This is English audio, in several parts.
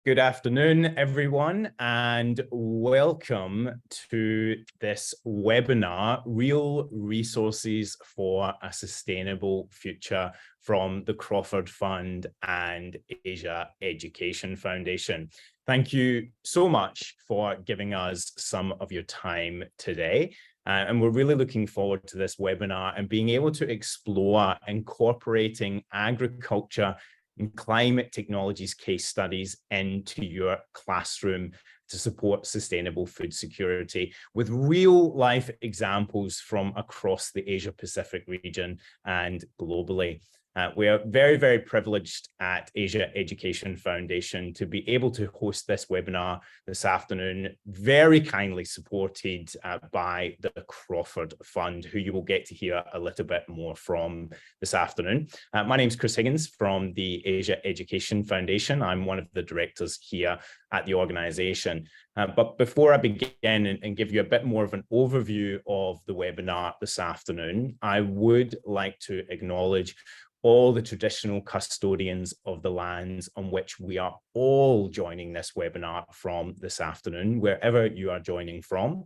Good afternoon, everyone, and welcome to this webinar, Real Resources for a Sustainable Future from the Crawford Fund and Asia Education Foundation. Thank you so much for giving us some of your time today. And we're really looking forward to this webinar and being able to explore incorporating agriculture and climate technologies case studies into your classroom to support sustainable food security with real life examples from across the Asia Pacific region and globally. We are very, very privileged at Asia Education Foundation to be able to host this webinar this afternoon, very kindly supported by the Crawford Fund, who you will get to hear a little bit more from this afternoon. My name is Chris Higgins from the Asia Education Foundation. I'm one of the directors here at the organization. But before I begin and give you a bit more of an overview of the webinar this afternoon, I would like to acknowledge all the traditional custodians of the lands on which we are all joining this webinar from this afternoon, wherever you are joining from.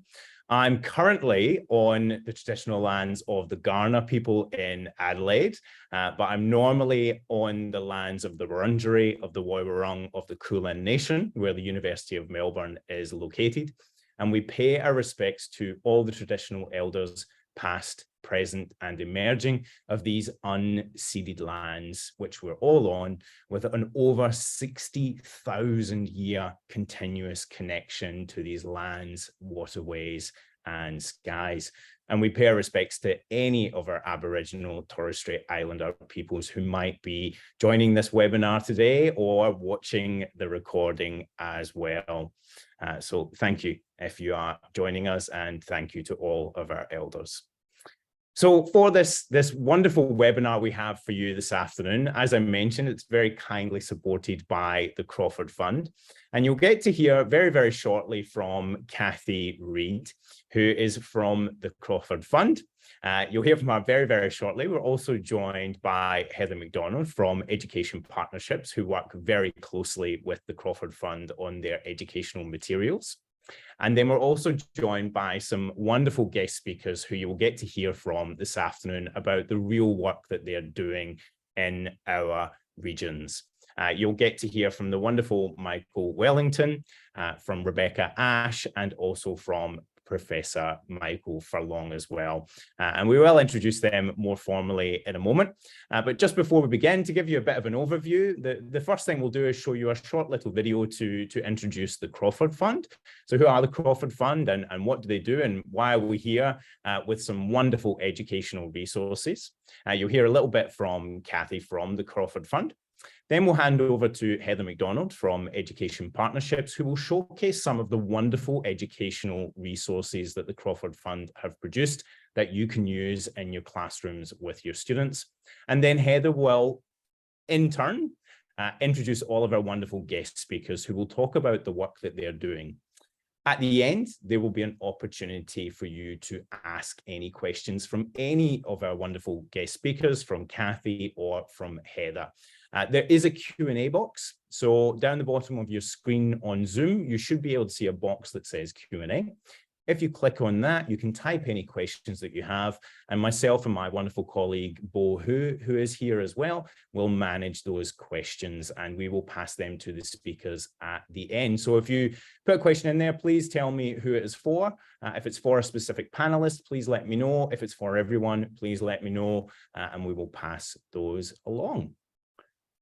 I'm currently on the traditional lands of the Kaurna people in Adelaide, but I'm normally on the lands of the Wurundjeri, of the Woiwurrung, of the Kulin Nation, where the University of Melbourne is located. And we pay our respects to all the traditional elders, past, present, and emerging, of these unceded lands, which we're all on, with an over 60,000 year continuous connection to these lands, waterways, and skies. And we pay our respects to any of our Aboriginal Torres Strait Islander peoples who might be joining this webinar today or watching the recording as well. So thank you if you are joining us, and thank you to all of our elders. So for this wonderful webinar we have for you this afternoon, as I mentioned, it's very kindly supported by the Crawford Fund. And you'll get to hear very, very shortly from Cathy Reade, who is from the Crawford Fund. You'll hear from her very, very shortly. We're also joined by Heather MacDonald from Education Partnerships, who work very closely with the Crawford Fund on their educational materials. And then we're also joined by some wonderful guest speakers who you will get to hear from this afternoon about the real work that they're doing in our regions. You'll get to hear from the wonderful Michael Wellington, from Bek Ash, and also from Professor Michael Furlong as well. And we will introduce them more formally in a moment. But just before we begin, to give you a bit of an overview, the first thing we'll do is show you a short little video to introduce the Crawford Fund. So who are the Crawford Fund and what do they do and why are we here with some wonderful educational resources? You'll hear a little bit from Cathy from the Crawford Fund. Then we'll hand over to Heather MacDonald from Education Partnerships, who will showcase some of the wonderful educational resources that the Crawford Fund have produced that you can use in your classrooms with your students. And then Heather will, in turn, introduce all of our wonderful guest speakers who will talk about the work that they're doing. At the end, there will be an opportunity for you to ask any questions from any of our wonderful guest speakers, from Cathy or from Heather. There is a Q&A box. So down the bottom of your screen on Zoom, you should be able to see a box that says Q&A. If you click on that, you can type any questions that you have, and myself and my wonderful colleague, Bo, who is here as well, will manage those questions, and we will pass them to the speakers at the end. So if you put a question in there, please tell me who it is for. If it's for a specific panelist, please let me know. If it's for everyone, please let me know, and we will pass those along.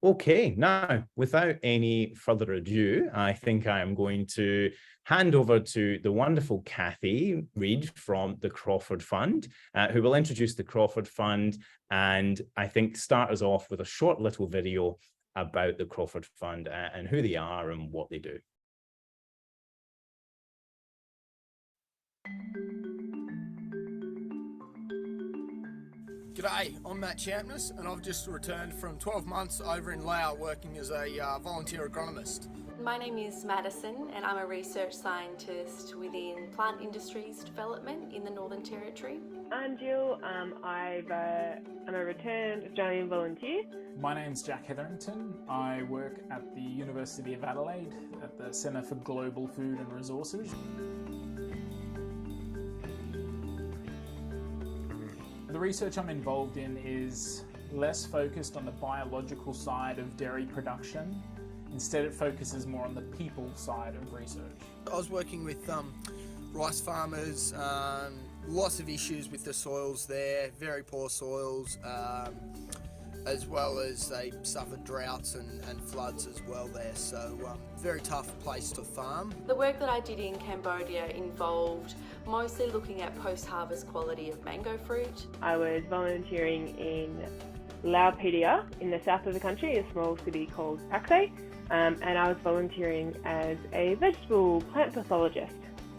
Okay, now, without any further ado, I think I am going to hand over to the wonderful Cathy Reade from the Crawford Fund, who will introduce the Crawford Fund and I think start us off with a short little video about the Crawford Fund and who they are and what they do. G'day, I'm Matt Champness and I've just returned from 12 months over in Laos working as a volunteer agronomist. My name is Madison and I'm a research scientist within plant industries development in the Northern Territory. I'm Jill, I'm a returned Australian volunteer. My name's Jack Hetherington. I work at the University of Adelaide at the Centre for Global Food and Resources. The research I'm involved in is less focused on the biological side of dairy production. Instead, it focuses more on the people side of research. I was working with rice farmers, lots of issues with the soils there, very poor soils, as well as they suffered droughts and floods as well there, so very tough place to farm. The work that I did in Cambodia involved mostly looking at post-harvest quality of mango fruit. I was volunteering in Laupedia in the south of the country, a small city called Paksay, and I was volunteering as a vegetable plant pathologist.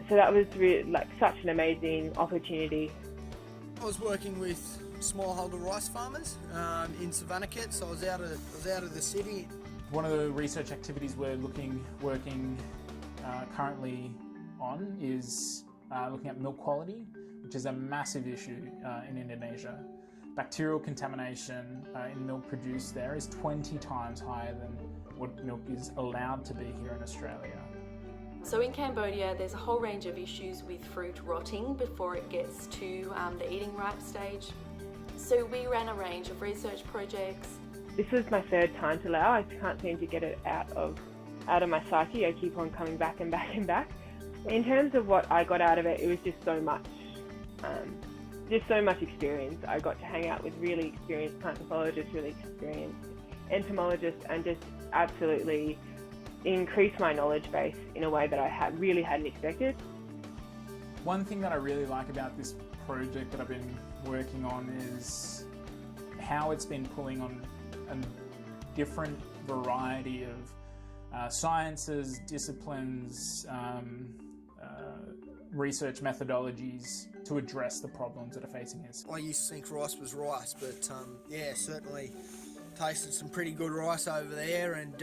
So that was really, such an amazing opportunity. I was working with smallholder rice farmers in Savannakhet, so I was out of the city. One of the research activities we're working currently on is looking at milk quality, which is a massive issue in Indonesia. Bacterial contamination in milk produced there is 20 times higher than what milk is allowed to be here in Australia. So in Cambodia, there's a whole range of issues with fruit rotting before it gets to the eating ripe stage. So we ran a range of research projects. This was my third time to Laos. I can't seem to get it out of my psyche. I keep on coming back and back and back. In terms of what I got out of it, it was just so much experience. I got to hang out with really experienced plant pathologists, really experienced entomologists, and just absolutely increase my knowledge base in a way that I really hadn't expected. One thing that I really like about this project that I've been working on is how it's been pulling on a different variety of sciences, disciplines, research methodologies to address the problems that are facing us. I used to think rice was rice, but yeah, certainly tasted some pretty good rice over there, and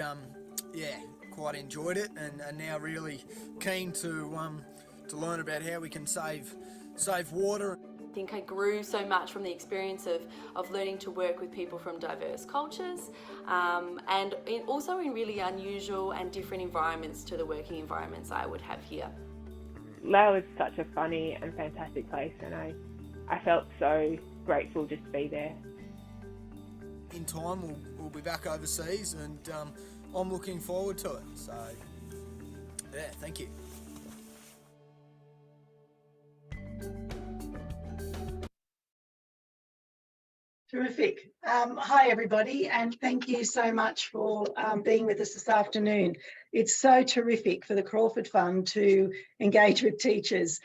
yeah, quite enjoyed it, and now really keen to learn about how we can save water. I think I grew so much from the experience of learning to work with people from diverse cultures and also in really unusual and different environments to the working environments I would have here. Laos is such a funny and fantastic place, and I felt so grateful just to be there. In time we'll be back overseas, and I'm looking forward to it, so yeah, thank you. Terrific. Hi everybody, and thank you so much for being with us this afternoon. It's so terrific for the Crawford Fund to engage with teachers.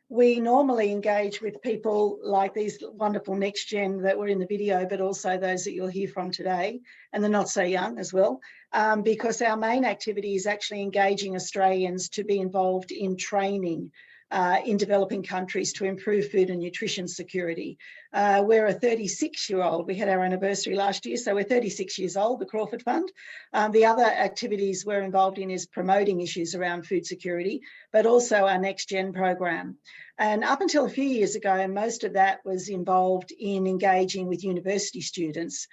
We normally engage with people like these wonderful next gen that were in the video, but also those that you'll hear from today, and the not so young as well, because our main activity is actually engaging Australians to be involved in training in developing countries to improve food and nutrition security. We're a 36-year-old. We had our anniversary last year, so we're 36 years old, the Crawford Fund. The other activities we're involved in is promoting issues around food security, but also our Next Gen program. And up until a few years ago, most of that was involved in engaging with university students.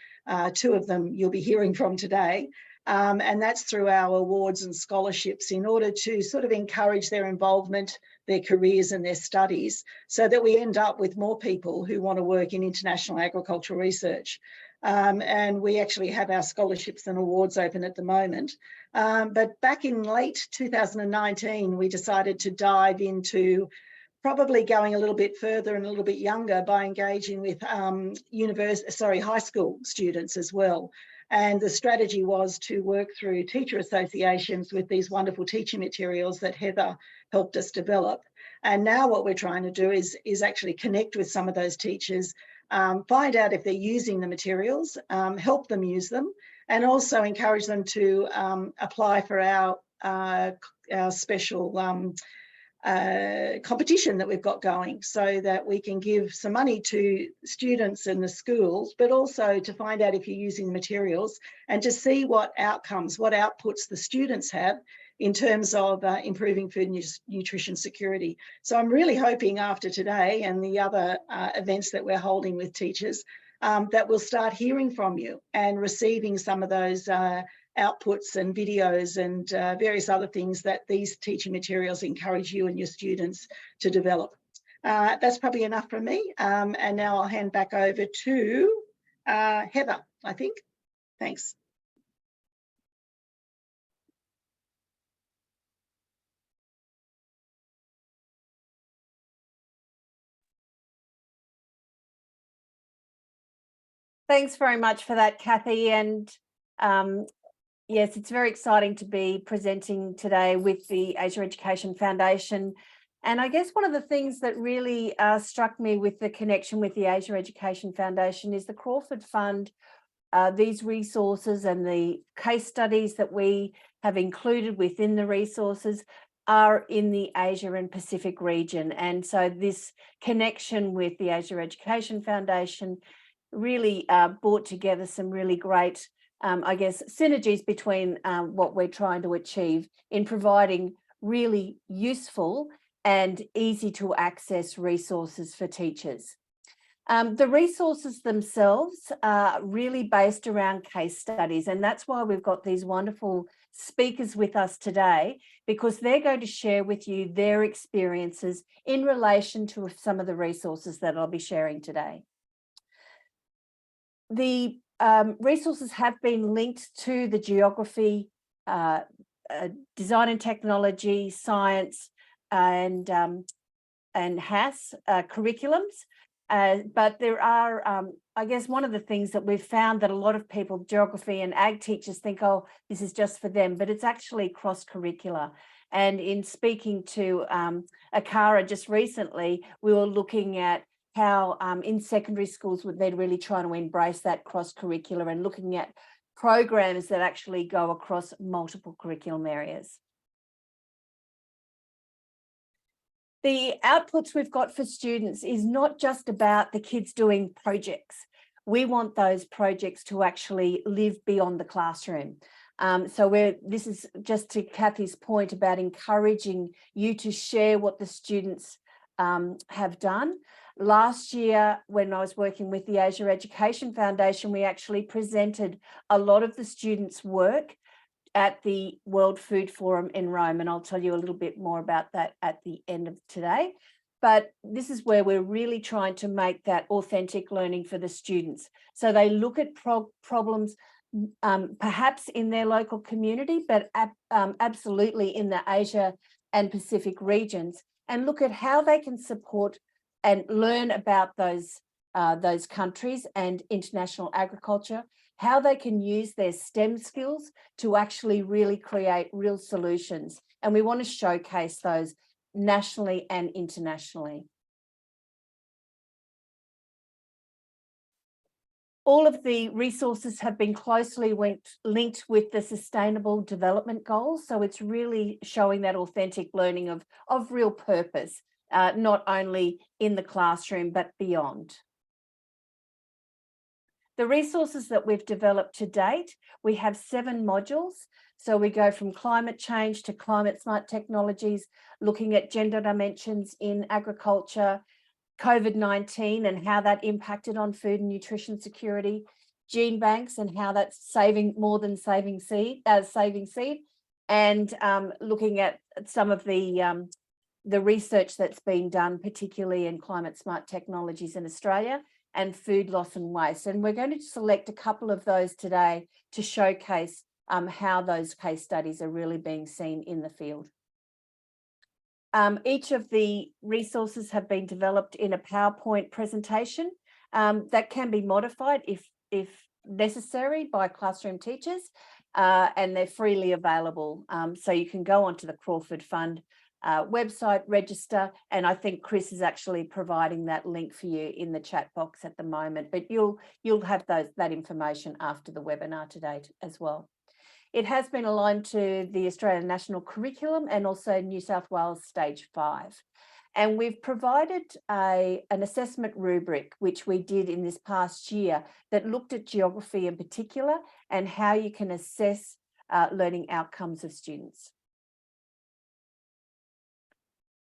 Two of them you'll be hearing from today. And that's through our awards and scholarships in order to sort of encourage their involvement, their careers and their studies, so that we end up with more people who want to work in international agricultural research. And we actually have our scholarships and awards open at the moment. But back in late 2019, we decided to dive into probably going a little bit further and a little bit younger by engaging with high school students as well. And the strategy was to work through teacher associations with these wonderful teaching materials that Heather helped us develop. And now what we're trying to do is actually connect with some of those teachers, find out if they're using the materials, help them use them, and also encourage them to apply for our special competition that we've got going, so that we can give some money to students in the schools, but also to find out if you're using the materials and to see what outcomes, what outputs the students have in terms of improving food and nutrition security. So I'm really hoping after today and the other events that we're holding with teachers that we'll start hearing from you and receiving some of those outputs and videos and various other things that these teaching materials encourage you and your students to develop. That's probably enough from me. And now I'll hand back over to Heather, I think. Thanks. Thanks very much for that, Cathy. And yes, it's very exciting to be presenting today with the Asia Education Foundation. And I guess one of the things that really struck me with the connection with the Asia Education Foundation is the Crawford Fund. These resources and the case studies that we have included within the resources are in the Asia and Pacific region. And so this connection with the Asia Education Foundation really brought together some really great, I guess, synergies between what we're trying to achieve in providing really useful and easy to access resources for teachers. The resources themselves are really based around case studies, and that's why we've got these wonderful speakers with us today, because they're going to share with you their experiences in relation to some of the resources that I'll be sharing today. The resources have been linked to the geography, design and technology, science, and HASS curriculums. But there are, I guess, one of the things that we've found that a lot of people, geography and ag teachers, think, oh, this is just for them, but it's actually cross-curricular. And in speaking to Akara just recently, we were looking at how in secondary schools they're really trying to embrace that cross-curricular and looking at programs that actually go across multiple curriculum areas. The outputs we've got for students is not just about the kids doing projects. We want those projects to actually live beyond the classroom. This is just to Cathy's point about encouraging you to share what the students have done. Last year, when I was working with the Asia Education Foundation, we actually presented a lot of the students' work at the World Food Forum in Rome, and I'll tell you a little bit more about that at the end of today. But this is where we're really trying to make that authentic learning for the students. So they look at problems perhaps in their local community, but absolutely in the Asia and Pacific regions, and look at how they can support and learn about those countries and international agriculture, how they can use their STEM skills to actually really create real solutions. And we want to showcase those nationally and internationally. All of the resources have been closely linked with the Sustainable Development Goals. So it's really showing that authentic learning of real purpose, not only in the classroom, but beyond. The resources that we've developed to date, we have 7 modules. So we go from climate change to climate smart technologies, looking at gender dimensions in agriculture, COVID-19 and how that impacted on food and nutrition security, gene banks and how that's saving more than saving seed, and looking at some of the research that's been done, particularly in climate smart technologies in Australia, and food loss and waste. And we're going to select a couple of those today to showcase how those case studies are really being seen in the field. Each of the resources have been developed in a PowerPoint presentation that can be modified if necessary by classroom teachers, and they're freely available. So you can go onto the Crawford Fund website, register, and I think Chris is actually providing that link for you in the chat box at the moment, but you'll have that information after the webinar today as well. It has been aligned to the Australian National Curriculum and also New South Wales Stage 5. And we've provided an assessment rubric, which we did in this past year, that looked at geography in particular and how you can assess learning outcomes of students.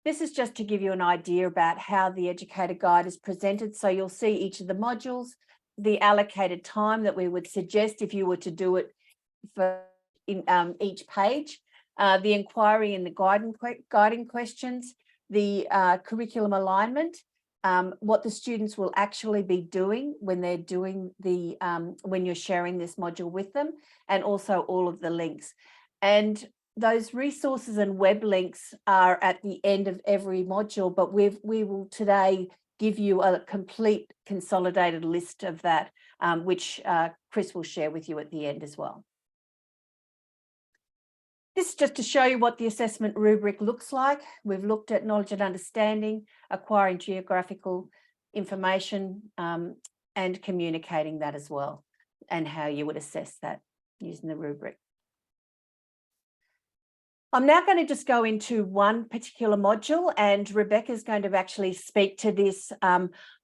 This is just to give you an idea about how the Educator Guide is presented. So you'll see each of the modules, the allocated time that we would suggest if you were to do it for each page, the inquiry and the guiding questions, the curriculum alignment, what the students will actually be doing when they're doing the, when you're sharing this module with them, and also all of the links. And those resources and web links are at the end of every module, but we will today give you a complete consolidated list of that, which Chris will share with you at the end as well. This is just to show you what the assessment rubric looks like. We've looked at knowledge and understanding, acquiring geographical information, and communicating that as well, and how you would assess that using the rubric. I'm now going to just go into one particular module, and Rebecca's going to actually speak to this.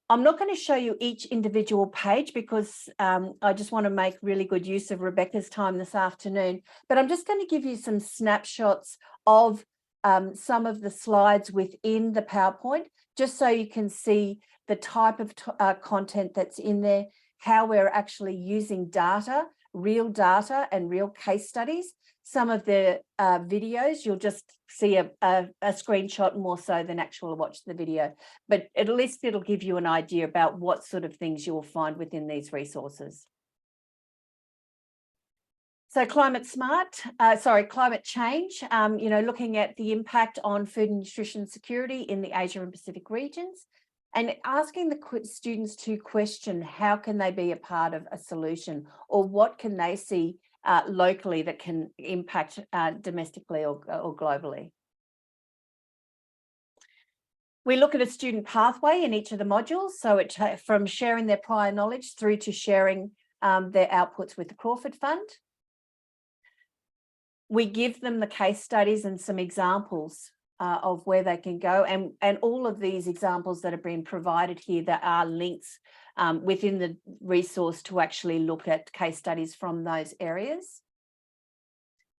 I'm not going to show you each individual page because I just want to make really good use of Rebecca's time this afternoon, but I'm just going to give you some snapshots of some of the slides within the PowerPoint, just so you can see the type of content that's in there, how we're actually using data, real data and real case studies. Some of the videos, you'll just see a screenshot more so than actual watch the video, but at least it'll give you an idea about what sort of things you will find within these resources. So climate change, you know, looking at the impact on food and nutrition security in the Asia and Pacific regions, and asking the students to question how can they be a part of a solution, or what can they see locally that can impact domestically or globally. We look at a student pathway in each of the modules, so it from sharing their prior knowledge through to sharing their outputs with the Crawford Fund. We give them the case studies and some examples of where they can go, and all of these examples that have been provided here, that are links within the resource to actually look at case studies from those areas.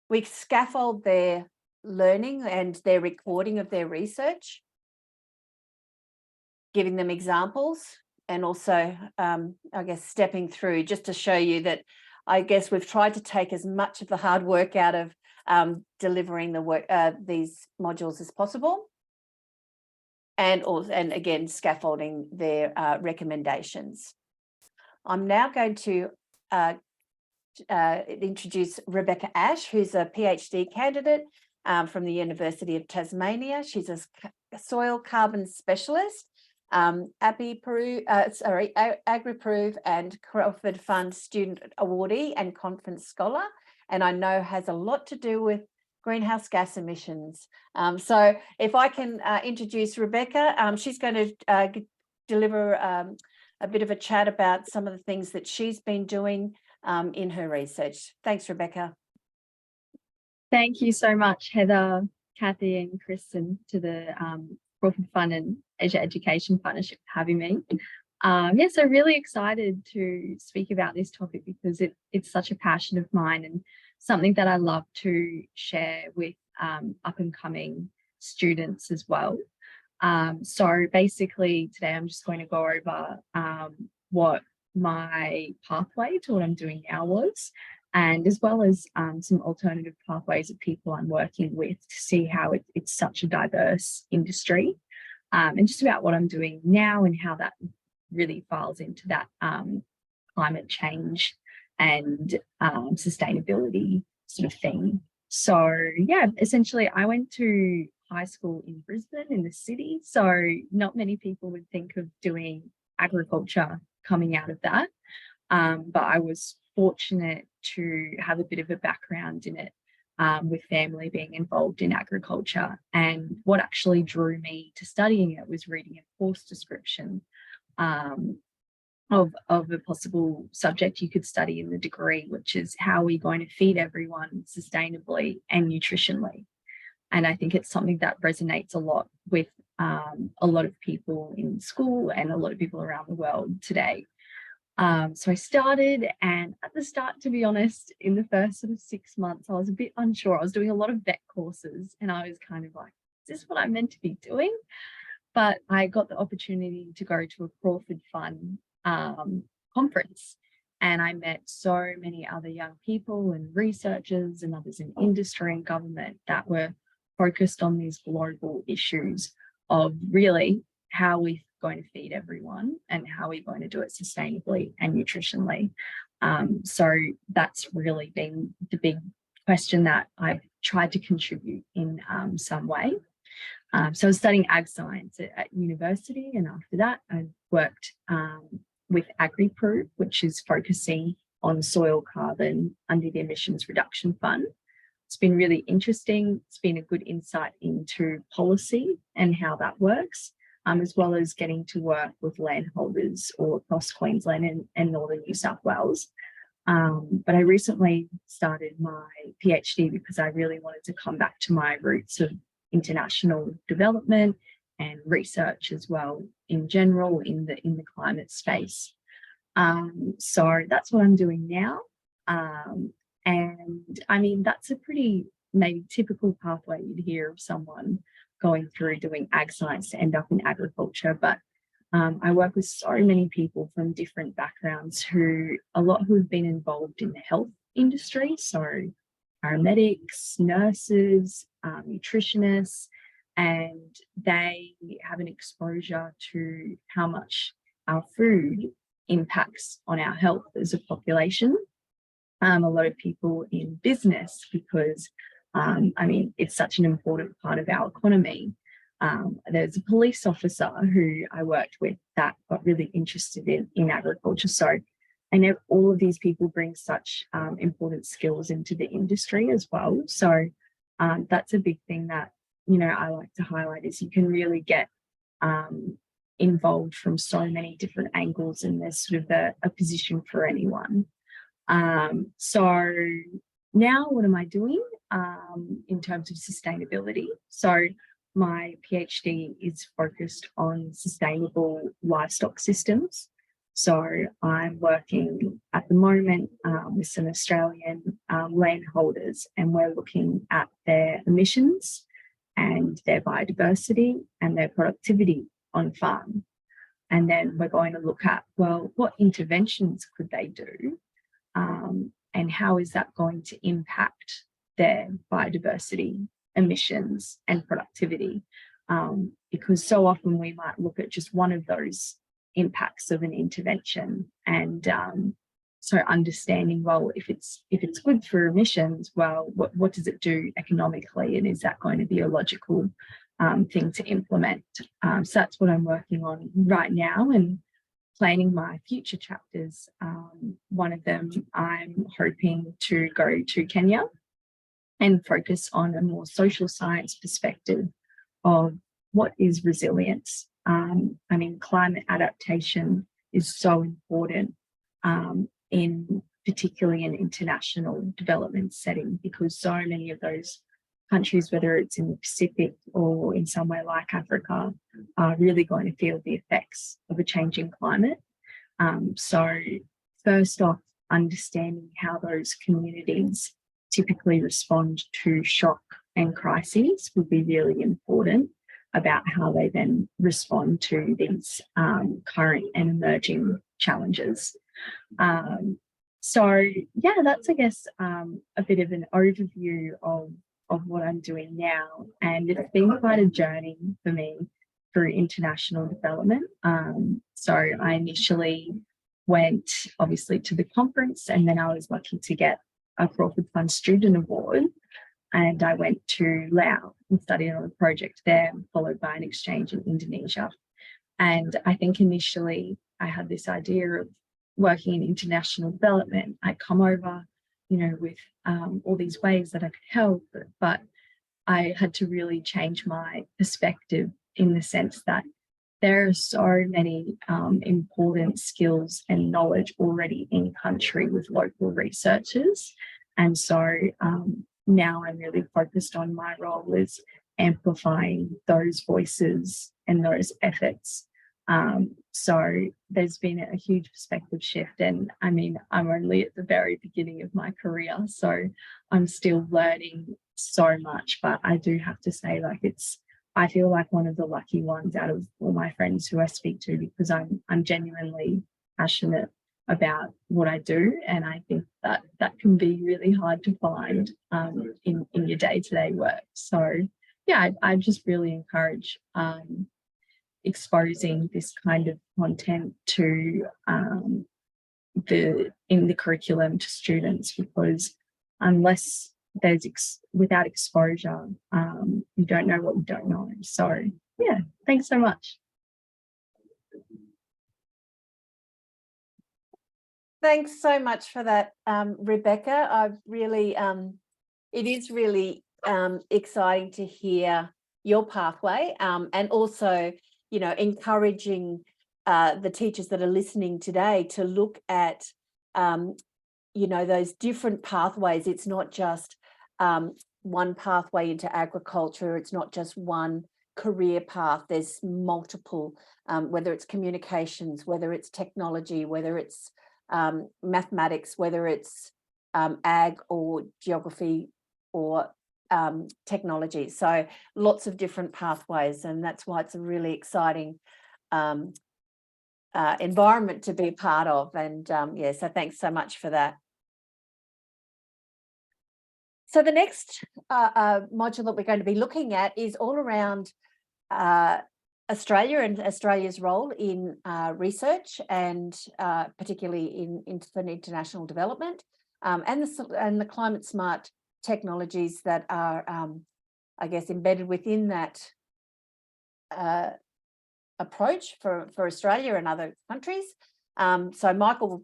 We scaffold their learning and their recording of their research, giving them examples, and also, I guess, stepping through just to show you that, I guess, we've tried to take as much of the hard work out of delivering the work, these modules as possible. And again, scaffolding their recommendations. I'm now going to introduce Bek Ash, who's a PhD candidate from the University of Tasmania. She's a soil carbon specialist, AgriProve and Crawford Fund student awardee and conference scholar, and I know has a lot to do with greenhouse gas emissions. So if I can introduce Rebecca, she's going to deliver a bit of a chat about some of the things that she's been doing in her research. Thanks, Rebecca. Thank you so much, Heather, Cathy and Kristen, to the Crawford Fund and Asia Education Partnership for having me. Yeah, so really excited to speak about this topic because it's such a passion of mine and something that I love to share with up and coming students as well. So basically today I'm just going to go over what my pathway to what I'm doing now was, and as well as some alternative pathways of people I'm working with to see how it's such a diverse industry, and just about what I'm doing now and how that really files into that climate change and sustainability sort of thing. So yeah, essentially I went to high school in Brisbane in the city, so not many people would think of doing agriculture coming out of that, but I was fortunate to have a bit of a background in it, with family being involved in agriculture. And what actually drew me to studying it was reading a course description of a possible subject you could study in the degree, which is how we're going to feed everyone sustainably and nutritionally. And I think it's something that resonates a lot with a lot of people in school and a lot of people around the world today. So I started, and at the start, to be honest, in the first sort of 6 months, I was a bit unsure. I was doing a lot of vet courses and I was kind of like, is this what I'm meant to be doing? But I got the opportunity to go to a Crawford Fund conference, and I met so many other young people and researchers and others in industry and government that were focused on these global issues of really how we're going to feed everyone and how we're going to do it sustainably and nutritionally. So that's really been the big question that I've tried to contribute in some way. So I was studying ag science at university, and after that I worked with AgriProve, which is focusing on soil carbon under the Emissions Reduction Fund. It's been really interesting. It's been a good insight into policy and how that works, as well as getting to work with landholders all across Queensland and northern New South Wales. But I recently started my PhD because I really wanted to come back to my roots of international development and research as well in general in the climate space. So that's what I'm doing now. And I mean, that's a pretty maybe typical pathway you'd hear of someone going through doing ag science to end up in agriculture. But I work with so many people from different backgrounds who have been involved in the health industry. So paramedics, nurses, nutritionists, and they have an exposure to how much our food impacts on our health as a population. A lot of people in business because, I mean, it's such an important part of our economy. There's a police officer who I worked with that got really interested in agriculture. So I know all of these people bring such important skills into the industry as well. So that's a big thing that, you know, I like to highlight is you can really get involved from so many different angles, and there's sort of a position for anyone. So now what am I doing in terms of sustainability? So my PhD is focused on sustainable livestock systems. So I'm working at the moment with some Australian landholders, and we're looking at their emissions and their biodiversity and their productivity on farm. And then we're going to look at, well, what interventions could they do? And how is that going to impact their biodiversity, emissions and productivity? Because so often we might look at just one of those impacts of an intervention, and so understanding, well, if it's good for emissions, well, what does it do economically, and is that going to be a logical thing to implement? So that's what I'm working on right now and planning my future chapters. One of them, I'm hoping to go to Kenya and focus on a more social science perspective of what is resilience. I mean, climate adaptation is so important particularly in international development setting, because so many of those countries, whether it's in the Pacific or in somewhere like Africa, are really going to feel the effects of a changing climate. So first off, understanding how those communities typically respond to shock and crises would be really important about how they then respond to these current and emerging challenges. So yeah, that's, I guess, a bit of an overview of what I'm doing now. And it's been quite a journey for me through international development. So I initially went obviously to the conference, and then I was lucky to get a Crawford Fund Student Award. And I went to Laos and studied on a project there, followed by an exchange in Indonesia. And I think initially I had this idea of working in international development. I'd come over, you know, with all these ways that I could help, but I had to really change my perspective in the sense that there are so many important skills and knowledge already in country with local researchers. And so now I'm really focused on my role is amplifying those voices and those efforts. So there's been a huge perspective shift, and I mean, I'm only at the very beginning of my career, so I'm still learning so much, but I do have to say, like, I feel like one of the lucky ones out of all my friends who I speak to, because I'm genuinely passionate about what I do, and I think that can be really hard to find in your day-to-day work. So yeah, I just really encourage exposing this kind of content to in the curriculum to students, because unless without exposure, you don't know what you don't know. So yeah, thanks so much. Thanks so much for that, Rebecca. I've really, it is really exciting to hear your pathway, and also, you know, encouraging the teachers that are listening today to look at, you know, those different pathways. It's not just one pathway into agriculture. It's not just one career path. There's multiple, whether it's communications, whether it's technology, whether it's mathematics, whether it's ag or geography or technology. So lots of different pathways, and that's why it's a really exciting environment to be a part of. And yeah, so thanks so much for that. So the next module that we're going to be looking at is all around Australia and Australia's role in research, and particularly in international development, and the climate smart technologies that are, I guess, embedded within that approach for Australia and other countries. So Michael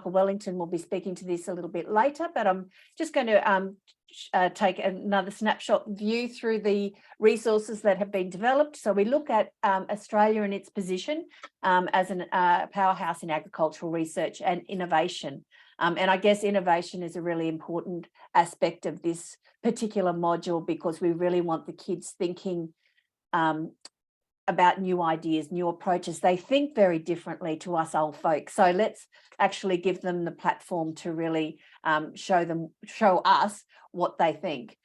Wellington will be speaking to this a little bit later, but I'm just going to take another snapshot view through the resources that have been developed. So we look at Australia and its position as a powerhouse in agricultural research and innovation. And I guess innovation is a really important aspect of this particular module, because we really want the kids thinking about new ideas, new approaches. They think very differently to us old folks. So let's actually give them the platform to really show us what they think.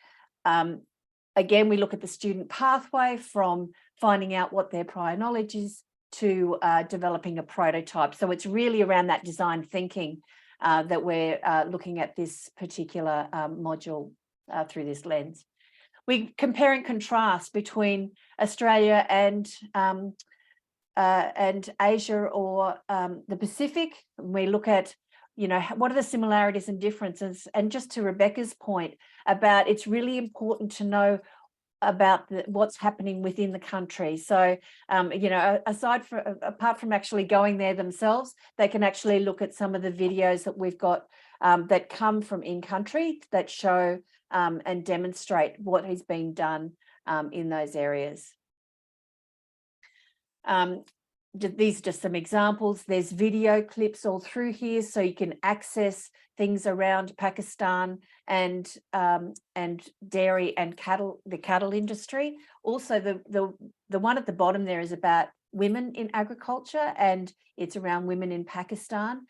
Again, we look at the student pathway from finding out what their prior knowledge is to developing a prototype. So it's really around that design thinking that we're looking at this particular module through this lens. We compare and contrast between Australia and Asia or the Pacific. We look at, you know, what are the similarities and differences? And just to Rebecca's point about, it's really important to know about what's happening within the country. So, you know, apart from actually going there themselves, they can actually look at some of the videos that we've got that come from in country that show and demonstrate what has been done in those areas. These are just some examples. There's video clips all through here, so you can access things around Pakistan and dairy and cattle, the cattle industry. Also, the one at the bottom there is about women in agriculture, and it's around women in Pakistan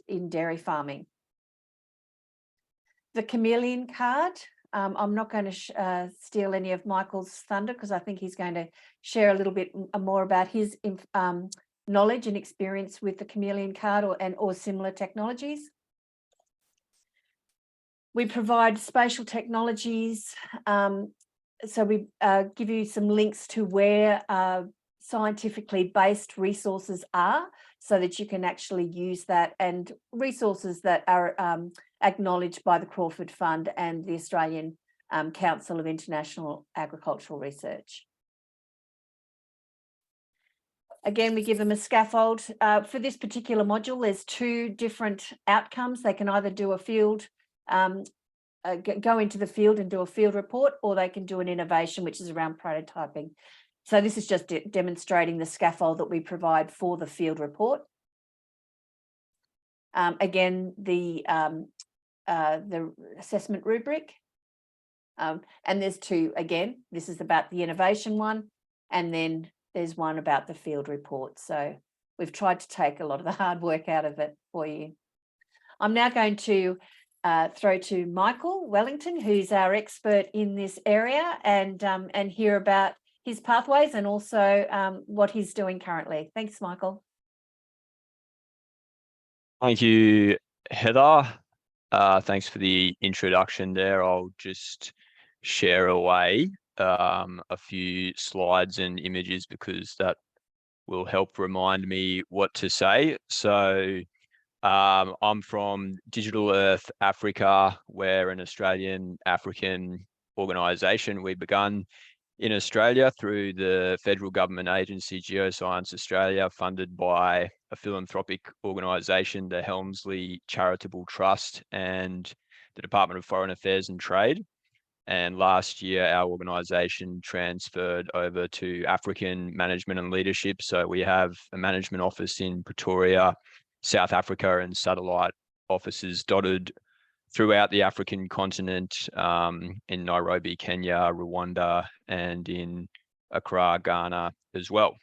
in dairy farming. The chameleon card. I'm not going to steal any of Michael's thunder, because I think he's going to share a little bit more about his knowledge and experience with the chameleon card or similar technologies. We provide spatial technologies. So we give you some links to where scientifically based resources are, so that you can actually use that, and resources that are acknowledged by the Crawford Fund and the Australian Council of International Agricultural Research. Again, we give them a scaffold. For this particular module, there's two different outcomes. They can either do a field, go into the field and do a field report, or they can do an innovation, which is around prototyping. So this is just demonstrating the scaffold that we provide for the field report. Again, the assessment rubric. And there's two, again, this is about the innovation one, and then there's one about the field report. So we've tried to take a lot of the hard work out of it for you. I'm now going to throw to Michael Wellington, who's our expert in this area, and hear about his pathways and also what he's doing currently. Thanks, Michael. Thank you, Heather. Thanks for the introduction there. I'll just share away a few slides and images because that will help remind me what to say. So I'm from Digital Earth Africa. We're an Australian African organisation. We begun in Australia through the federal government agency Geoscience Australia, funded by a philanthropic organisation, the Helmsley Charitable Trust, and the Department of Foreign Affairs and Trade. And last year, our organisation transferred over to African management and leadership. So we have a management office in Pretoria, South Africa, and satellite offices dotted throughout the African continent, in Nairobi, Kenya, Rwanda, and in Accra, Ghana as well.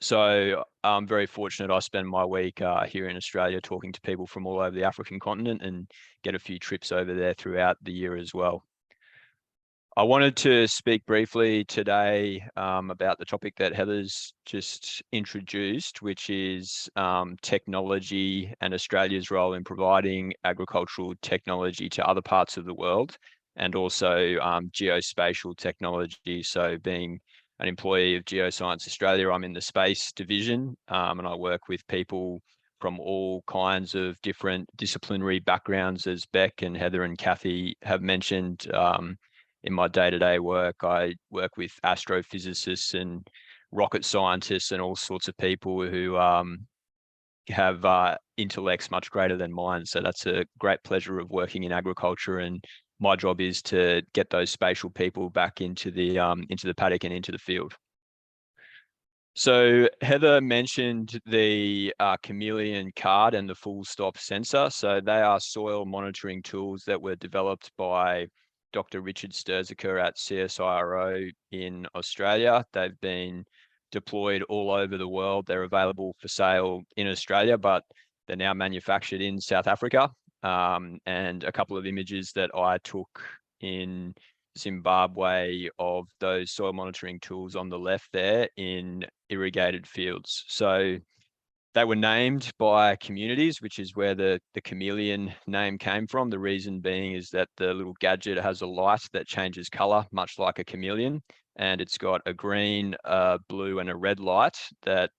So I'm very fortunate. I spend my week here in Australia talking to people from all over the African continent and get a few trips over there throughout the year as well. I wanted to speak briefly today about the topic that Heather's just introduced, which is technology and Australia's role in providing agricultural technology to other parts of the world, and also geospatial technology. So being an employee of Geoscience Australia, I'm in the space division, and I work with people from all kinds of different disciplinary backgrounds, as Bek and Heather and Cathy have mentioned. In my day-to-day work, I work with astrophysicists and rocket scientists and all sorts of people who have intellects much greater than mine. So that's a great pleasure of working in agriculture. And my job is to get those spatial people back into the paddock and into the field. So Heather mentioned the chameleon card and the full stop sensor. So they are soil monitoring tools that were developed by Dr. Richard Sturziker at CSIRO in Australia. They've been deployed all over the world. They're available for sale in Australia, but they're now manufactured in South Africa. And a couple of images that I took in Zimbabwe of those soil monitoring tools on the left there in irrigated fields. So they were named by communities, which is where the chameleon name came from. The reason being is that the little gadget has a light that changes color, much like a chameleon. And it's got a green, blue, and a red light that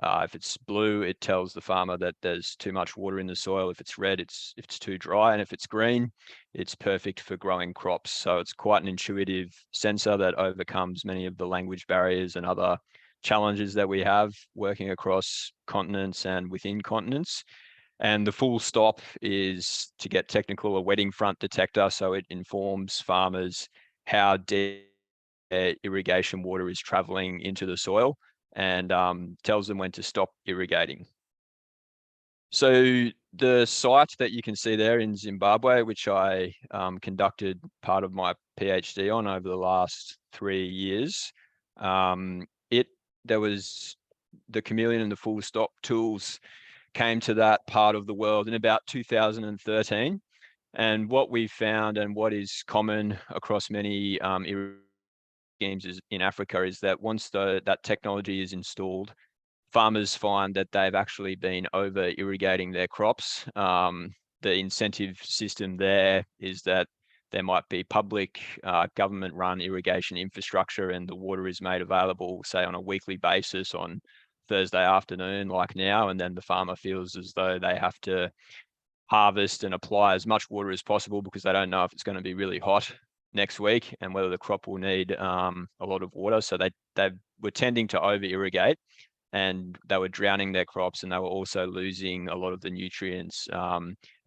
if it's blue, it tells the farmer that there's too much water in the soil. If it's red, if it's too dry. And if it's green, it's perfect for growing crops. So it's quite an intuitive sensor that overcomes many of the language barriers and other challenges that we have working across continents and within continents. And the full stop is, to get technical, a wetting front detector. So it informs farmers how deep irrigation water is traveling into the soil and tells them when to stop irrigating. So the site that you can see there in Zimbabwe, which I conducted part of my PhD on over the last 3 years, there was the chameleon and the full stop tools came to that part of the world in about 2013. And what we found, and what is common across many schemes in Africa, is that once that technology is installed, farmers find that they've actually been over irrigating their crops. The incentive system there is that there might be public government-run irrigation infrastructure, and the water is made available, say, on a weekly basis on Thursday afternoon, like now, and then the farmer feels as though they have to harvest and apply as much water as possible because they don't know if it's going to be really hot next week and whether the crop will need a lot of water. So they were tending to over-irrigate, and they were drowning their crops, and they were also losing a lot of the nutrients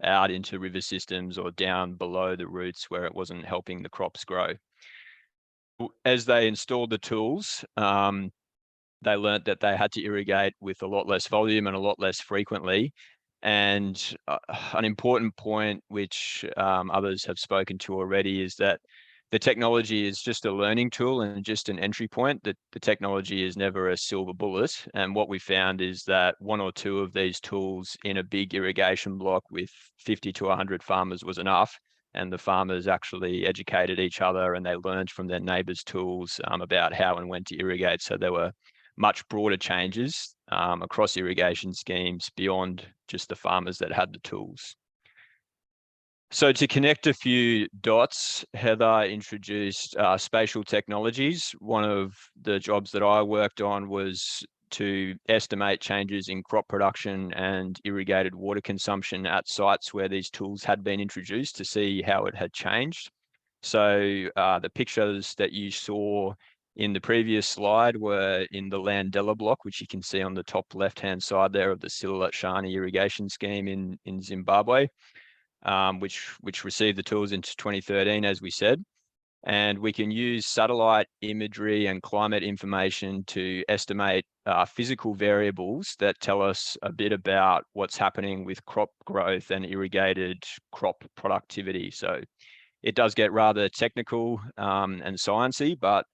out into river systems or down below the roots where it wasn't helping the crops grow. as they installed the tools, they learnt that they had to irrigate with a lot less volume and a lot less frequently. And an important point, which others have spoken to already, is that the technology is just a learning tool and just an entry point. That the technology is never a silver bullet. And what we found is that one or two of these tools in a big irrigation block with 50 to 100 farmers was enough. And the farmers actually educated each other and they learned from their neighbours' tools about how and when to irrigate. So there were much broader changes across irrigation schemes beyond just the farmers that had the tools. So to connect a few dots, Heather introduced spatial technologies. One of the jobs that I worked on was to estimate changes in crop production and irrigated water consumption at sites where these tools had been introduced to see how it had changed. So the pictures that you saw in the previous slide were in the Landella block, which you can see on the top left-hand side there of the Sililat Shani irrigation scheme in Zimbabwe, which received the tools into 2013, as we said. And we can use satellite imagery and climate information to estimate physical variables that tell us a bit about what's happening with crop growth and irrigated crop productivity. So it does get rather technical and sciencey, but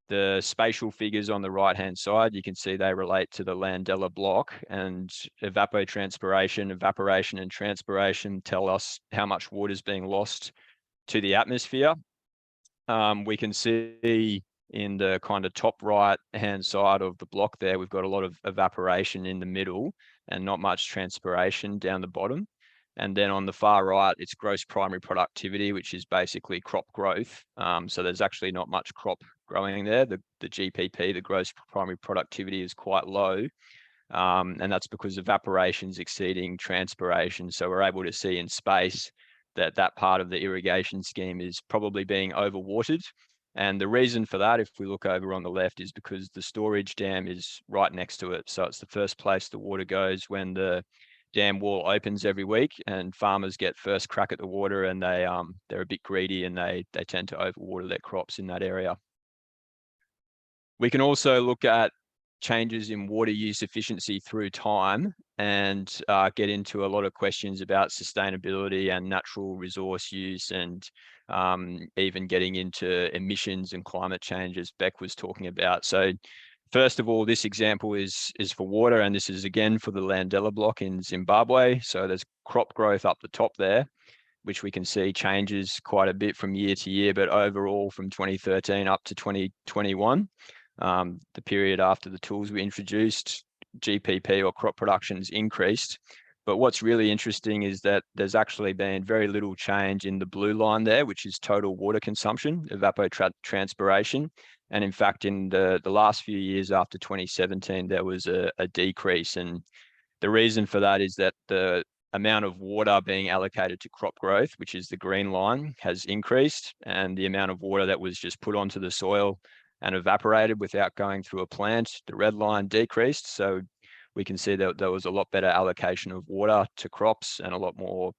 the spatial figures on the right-hand side, you can see they relate to the Landella block, and evapotranspiration, evaporation and transpiration tell us how much water is being lost to the atmosphere. We can see in the kind of top right-hand side of the block there, we've got a lot of evaporation in the middle and not much transpiration down the bottom. And then on the far right, it's gross primary productivity, which is basically crop growth. So there's actually not much crop growing there. The GPP, the gross primary productivity, is quite low. And that's because evaporation is exceeding transpiration. So we're able to see in space that that part of the irrigation scheme is probably being overwatered. And the reason for that, if we look over on the left, is because the storage dam is right next to it. So it's the first place the water goes when the dam wall opens every week, and farmers get first crack at the water, and they're a bit greedy and they tend to overwater their crops in that area. We can also look at changes in water use efficiency through time and get into a lot of questions about sustainability and natural resource use, and even getting into emissions and climate change, as Bek was talking about. So first of all, this example is for water, and this is again for the Landella block in Zimbabwe. So there's crop growth up the top there, which we can see changes quite a bit from year to year, but overall from 2013 up to 2021, the period after the tools were introduced, GPP or crop production's increased. But what's really interesting is that there's actually been very little change in the blue line there, which is total water consumption, evapotranspiration. And in fact, in the last few years after 2017, there was a decrease. And the reason for that is that the amount of water being allocated to crop growth, which is the green line, has increased, and the amount of water that was just put onto the soil and evaporated without going through a plant, the red line, decreased. So we can see that there was a lot better allocation of water to crops and a lot more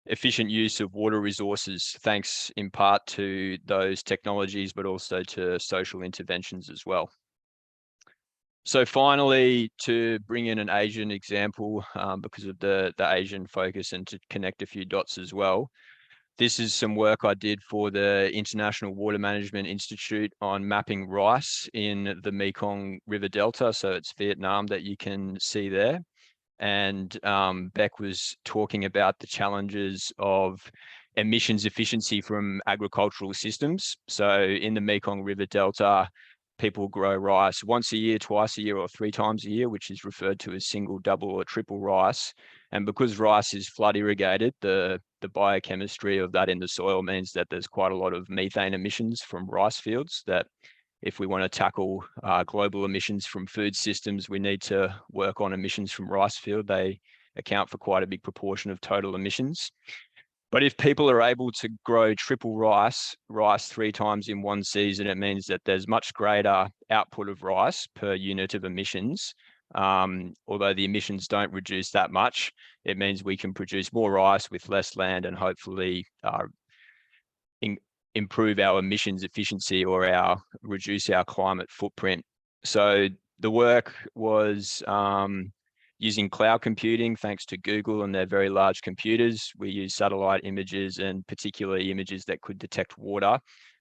efficient use of water resources, thanks in part to those technologies, but also to social interventions as well. So finally, to bring in an Asian example, because of the Asian focus, and to connect a few dots as well, this is some work I did for the International Water Management Institute on mapping rice in the Mekong River Delta. So it's Vietnam that you can see there. And Bek was talking about the challenges of emissions efficiency from agricultural systems. So in the Mekong River Delta, people grow rice once a year, twice a year, or 3 times a year, which is referred to as single, double, or triple rice. And because rice is flood irrigated, the biochemistry of that in the soil means that there's quite a lot of methane emissions from rice fields, that if we want to tackle global emissions from food systems, we need to work on emissions from rice field. They account for quite a big proportion of total emissions. But if people are able to grow triple rice 3 times in one season, it means that there's much greater output of rice per unit of emissions. Although the emissions don't reduce that much, it means we can produce more rice with less land and hopefully improve our emissions efficiency or reduce our climate footprint. So the work was using cloud computing, thanks to Google and their very large computers. We use satellite images and particularly images that could detect water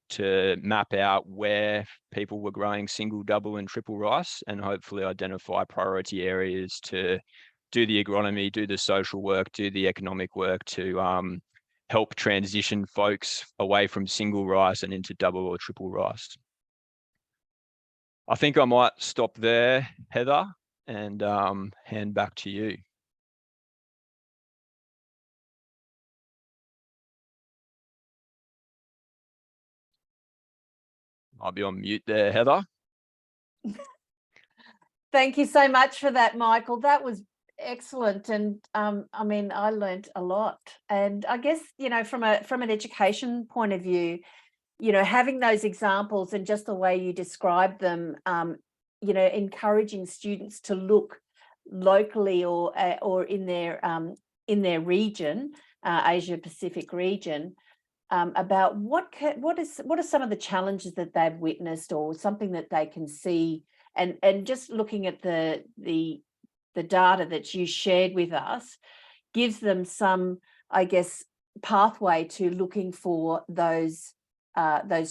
to map out where people were growing single, double, and triple rice, and hopefully identify priority areas to do the agronomy, do the social work, do the economic work to help transition folks away from single rice and into double or triple rice. I think I might stop there, Heather, and hand back to you. I'll be on mute there, Heather. Thank you so much for that, Michael. That was excellent. And I mean, I learned a lot. And I guess, you know, from an education point of view, you know, having those examples and just the way you describe them, you know, encouraging students to look locally or in their region, Asia Pacific region, about what are some of the challenges that they've witnessed or something that they can see, and just looking at the data that you shared with us gives them some, I guess, pathway to looking for those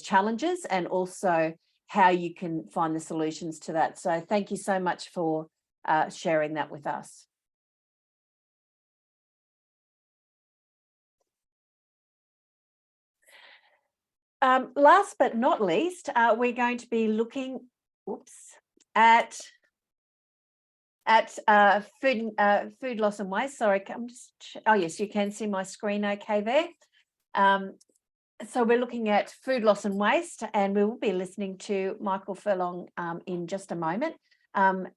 challenges and also how you can find the solutions to that. So thank you so much for sharing that with us. Last but not least, we're going to be looking at food loss and waste. Sorry, oh yes, you can see my screen okay there. So we're looking at food loss and waste, and we will be listening to Michael Furlong in just a moment. But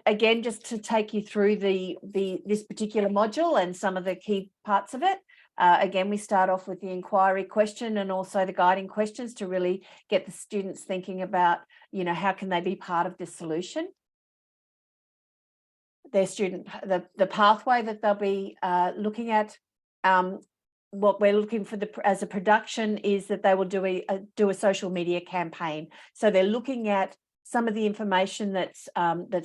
again, just to take you through this particular module and some of the key parts of it. Again, we start off with the inquiry question and also the guiding questions to really get the students thinking about, you know, how can they be part of this solution. Their the pathway that they'll be looking at. What we're looking for as a production is that they will do a social media campaign. So they're looking at some of the information that's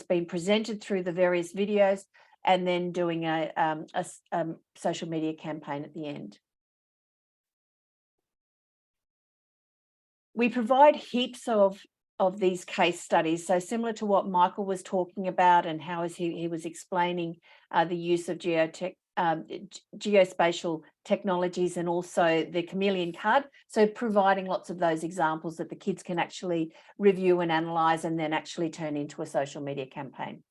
been presented through the various videos, and then doing a social media campaign at the end. We provide heaps of these case studies. So similar to what Michael was talking about and how he was explaining the use of geospatial technologies and also the chameleon card. So providing lots of those examples that the kids can actually review and analyse and then actually turn into a social media campaign.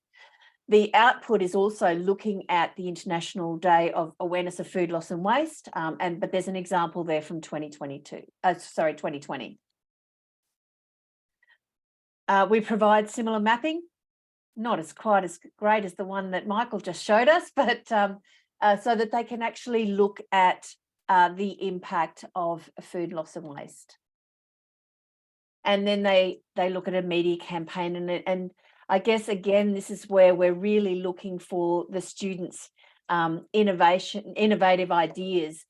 The output is also looking at the International Day of Awareness of Food Loss and Waste, but there's an example there from 2020. We provide similar mapping, not quite as great as the one that Michael just showed us, but so that they can actually look at the impact of food loss and waste. And then they look at a media campaign, and I guess, again, this is where we're really looking for the students' innovative ideas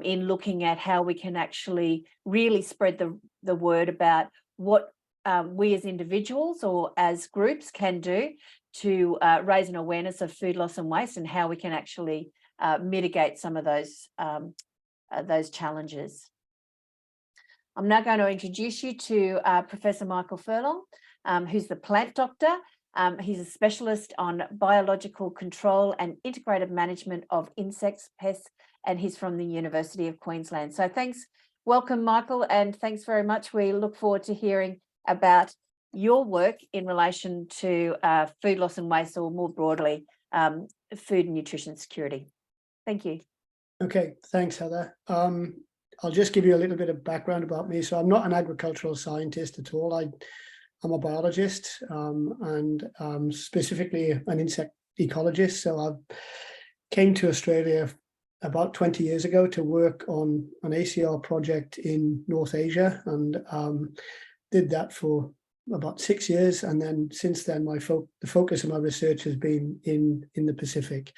in looking at how we can actually really spread the word about what we as individuals or as groups can do to raise an awareness of food loss and waste, and how we can actually mitigate some of those challenges. I'm now going to introduce you to Professor Michael Furlong, who's the plant doctor. He's a specialist on biological control and integrated management of insects, pests, and he's from the University of Queensland. So welcome, Michael, and thanks very much. We look forward to hearing about your work in relation to food loss and waste, or more broadly, food and nutrition security. Thank you. Okay, thanks, Heather. I'll just give you a little bit of background about me. So I'm not an agricultural scientist at all. I'm a biologist and specifically an insect ecologist. So I came to Australia about 20 years ago to work on an ACR project in North Asia, and did that for about 6 years. And then since then, the focus of my research has been in the Pacific.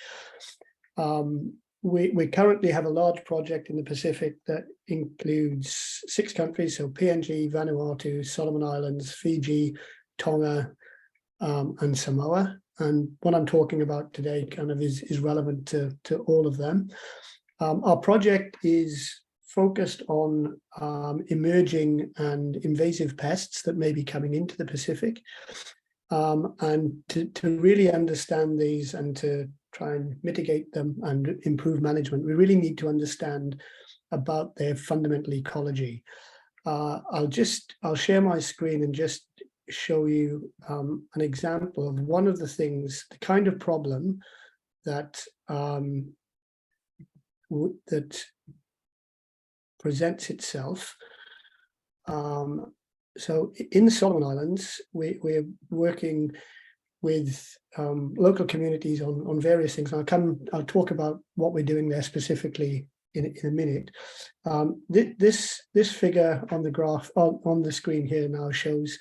we currently have a large project in the Pacific that includes 6 countries, so PNG, Vanuatu, Solomon Islands, Fiji, Tonga, and Samoa. And what I'm talking about today kind of is relevant to all of them. Our project is focused on emerging and invasive pests that may be coming into the Pacific. And to really understand these and to try and mitigate them and improve management, we really need to understand about their fundamental ecology. I'll share my screen and just show you an example of one of the things, the kind of problem that that presents itself. So in the Solomon Islands, we're working with local communities on various things. I'll talk about what we're doing there specifically in a minute. This figure on the graph on the screen here now shows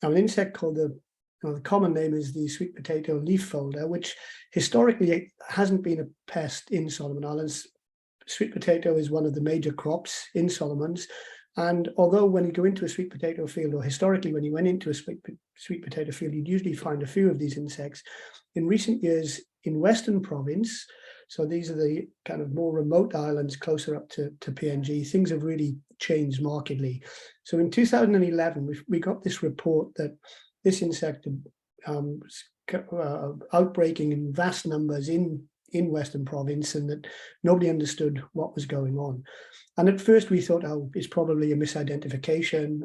an insect called the common name is the sweet potato leaf folder, which historically hasn't been a pest in Solomon Islands. Sweet potato is one of the major crops in Solomons. And although when you go into a sweet potato field, or historically when you went into a sweet potato field, you'd usually find a few of these insects. In recent years in Western Province, so these are the kind of more remote islands closer up to PNG, things have really changed markedly. So in 2011, we got this report that this insect outbreaking in vast numbers in Western Province, and that nobody understood what was going on. And at first we thought, oh, it's probably a misidentification,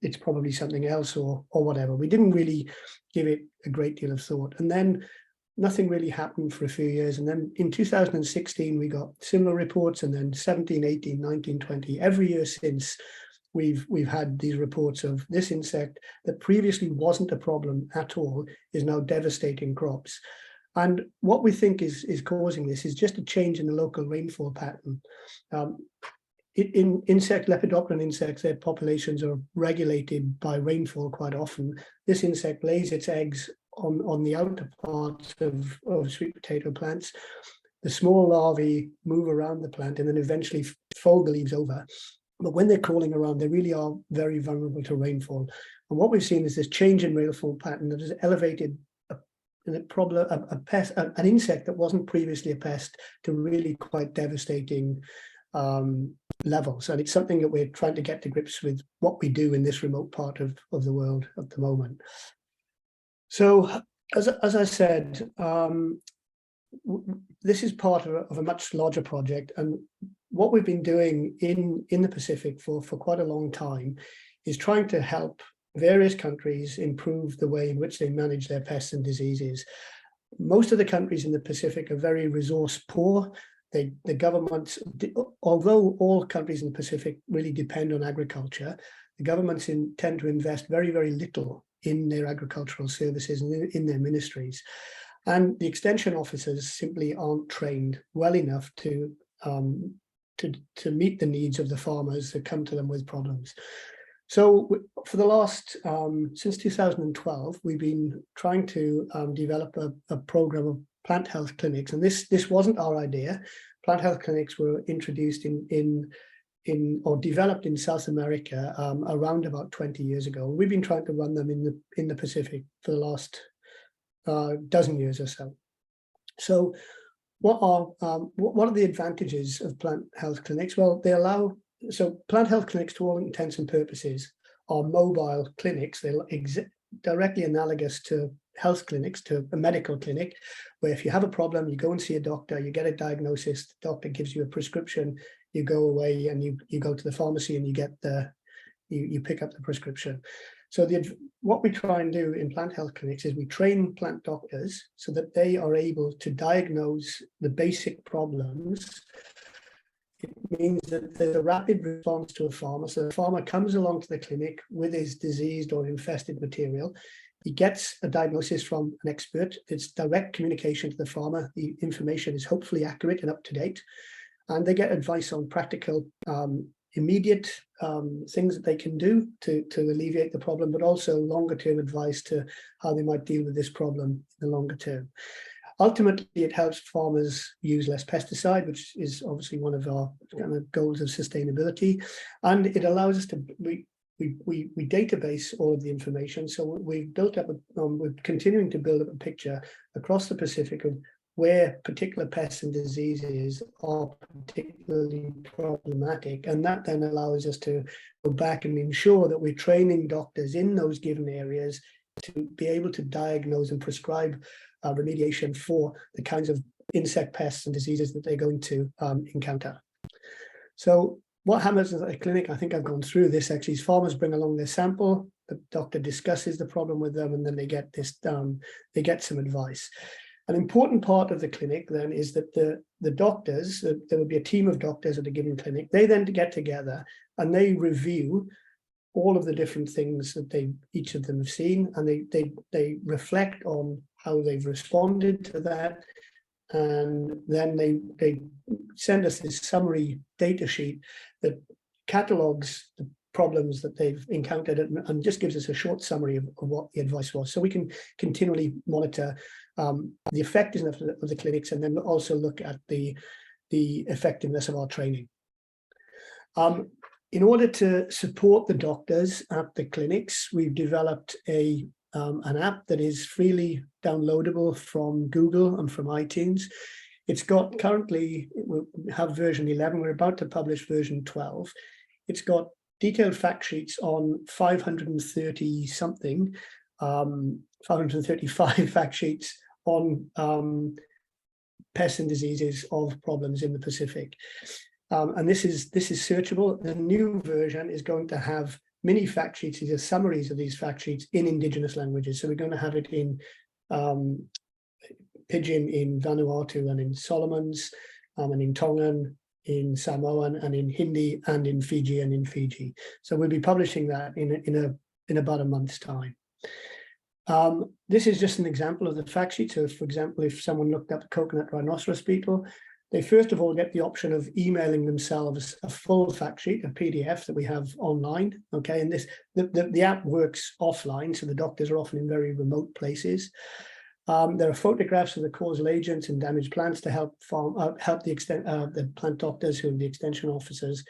it's probably something else or whatever. We didn't really give it a great deal of thought. And then nothing really happened for a few years. And then in 2016, we got similar reports, and then 17, 18, 19, 20, every year since, we've had these reports of this insect that previously wasn't a problem at all is now devastating crops. And what we think is causing this is just a change in the local rainfall pattern. In lepidopteran insects, their populations are regulated by rainfall quite often. This insect lays its eggs on the outer parts of sweet potato plants. The small larvae move around the plant and then eventually fold the leaves over. But when they're crawling around, they really are very vulnerable to rainfall. And what we've seen is this change in rainfall pattern that has elevated an insect that wasn't previously a pest to really quite devastating levels. And it's something that we're trying to get to grips with what we do in this remote part of the world at the moment. So as I said, this is part of a much larger project, and what we've been doing in the Pacific for quite a long time is trying to help various countries improve the way in which they manage their pests and diseases. Most of the countries in the Pacific are very resource poor. The governments, although all countries in the Pacific really depend on agriculture, the governments tend to invest very, very little in their agricultural services and in their ministries. And the extension officers simply aren't trained well enough to meet the needs of the farmers that come to them with problems. So for the last, since 2012, we've been trying to develop a program of plant health clinics. And this wasn't our idea. Plant health clinics were introduced or developed in South America around about 20 years ago. We've been trying to run them in the Pacific for the last dozen years or so. So what are the advantages of plant health clinics? Well, so plant health clinics, to all intents and purposes, are mobile clinics. They're directly analogous to health clinics, to a medical clinic, where if you have a problem, you go and see a doctor, you get a diagnosis, the doctor gives you a prescription, you go away and you go to the pharmacy and you pick up the prescription. So what we try and do in plant health clinics is we train plant doctors so that they are able to diagnose the basic problems. It means that there's a rapid response to a farmer. So the farmer comes along to the clinic with his diseased or infested material. He gets a diagnosis from an expert. It's direct communication to the farmer. The information is hopefully accurate and up to date. And they get advice on practical, immediate things that they can do to alleviate the problem, but also longer term advice to how they might deal with this problem in the longer term. Ultimately, it helps farmers use less pesticide, which is obviously one of our kind of goals of sustainability, and it allows us to we database all of the information. So we've built up, we're continuing to build up a picture across the Pacific of where particular pests and diseases are particularly problematic, and that then allows us to go back and ensure that we're training doctors in those given areas to be able to diagnose and prescribe remediation for the kinds of insect pests and diseases that they're going to encounter. So what happens at a clinic, I think I've gone through this actually, is farmers bring along their sample, the doctor discusses the problem with them, and then they get this they get some advice. An important part of the clinic then is that the doctors, there will be a team of doctors at a given clinic, they then get together and they review all of the different things that each of them have seen, and they reflect on how they've responded to that, and then they send us this summary data sheet that catalogues the problems that they've encountered and just gives us a short summary of what the advice was, so we can continually monitor the effectiveness of the clinics, and then also look at the effectiveness of our training. In order to support the doctors at the clinics, we've developed an app that is freely downloadable from Google and from iTunes. It's got currently, we have version 11, we're about to publish version 12. It's got detailed fact sheets on 530 something, 535 fact sheets on pests and diseases of problems in the Pacific. And this is searchable. The new version is going to have mini fact sheets, these are summaries of these fact sheets in Indigenous languages. So we're going to have it in Pidgin in Vanuatu and in Solomons, and in Tongan, in Samoan, and in Hindi, and in Fiji and in Fiji. So we'll be publishing that in about a month's time. This is just an example of the fact sheet. So for example, if someone looked up coconut rhinoceros beetle, they first of all get the option of emailing themselves a full fact sheet, a PDF that we have online. Okay, and the app works offline, so the doctors are often in very remote places. There are photographs of the causal agents and damaged plants to help the plant doctors, who are the extension officers,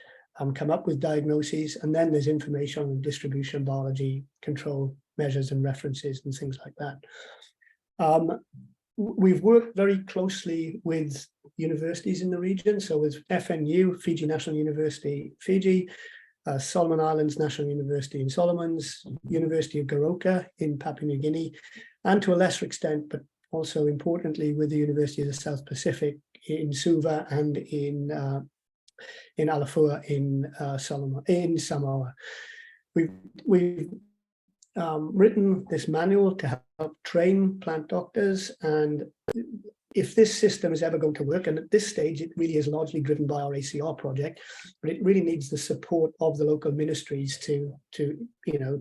come up with diagnoses. And then there's information on distribution, biology, control measures and references and things like that. We've worked very closely with universities in the region. So with FNU, Fiji National University, Fiji, Solomon Islands National University in Solomons, University of Goroka in Papua New Guinea, and to a lesser extent, but also importantly, with the University of the South Pacific in Suva and in Alafua in Samoa. We've written this manual to help train plant doctors, and if this system is ever going to work, and at this stage it really is largely driven by our ACR project, but it really needs the support of the local ministries to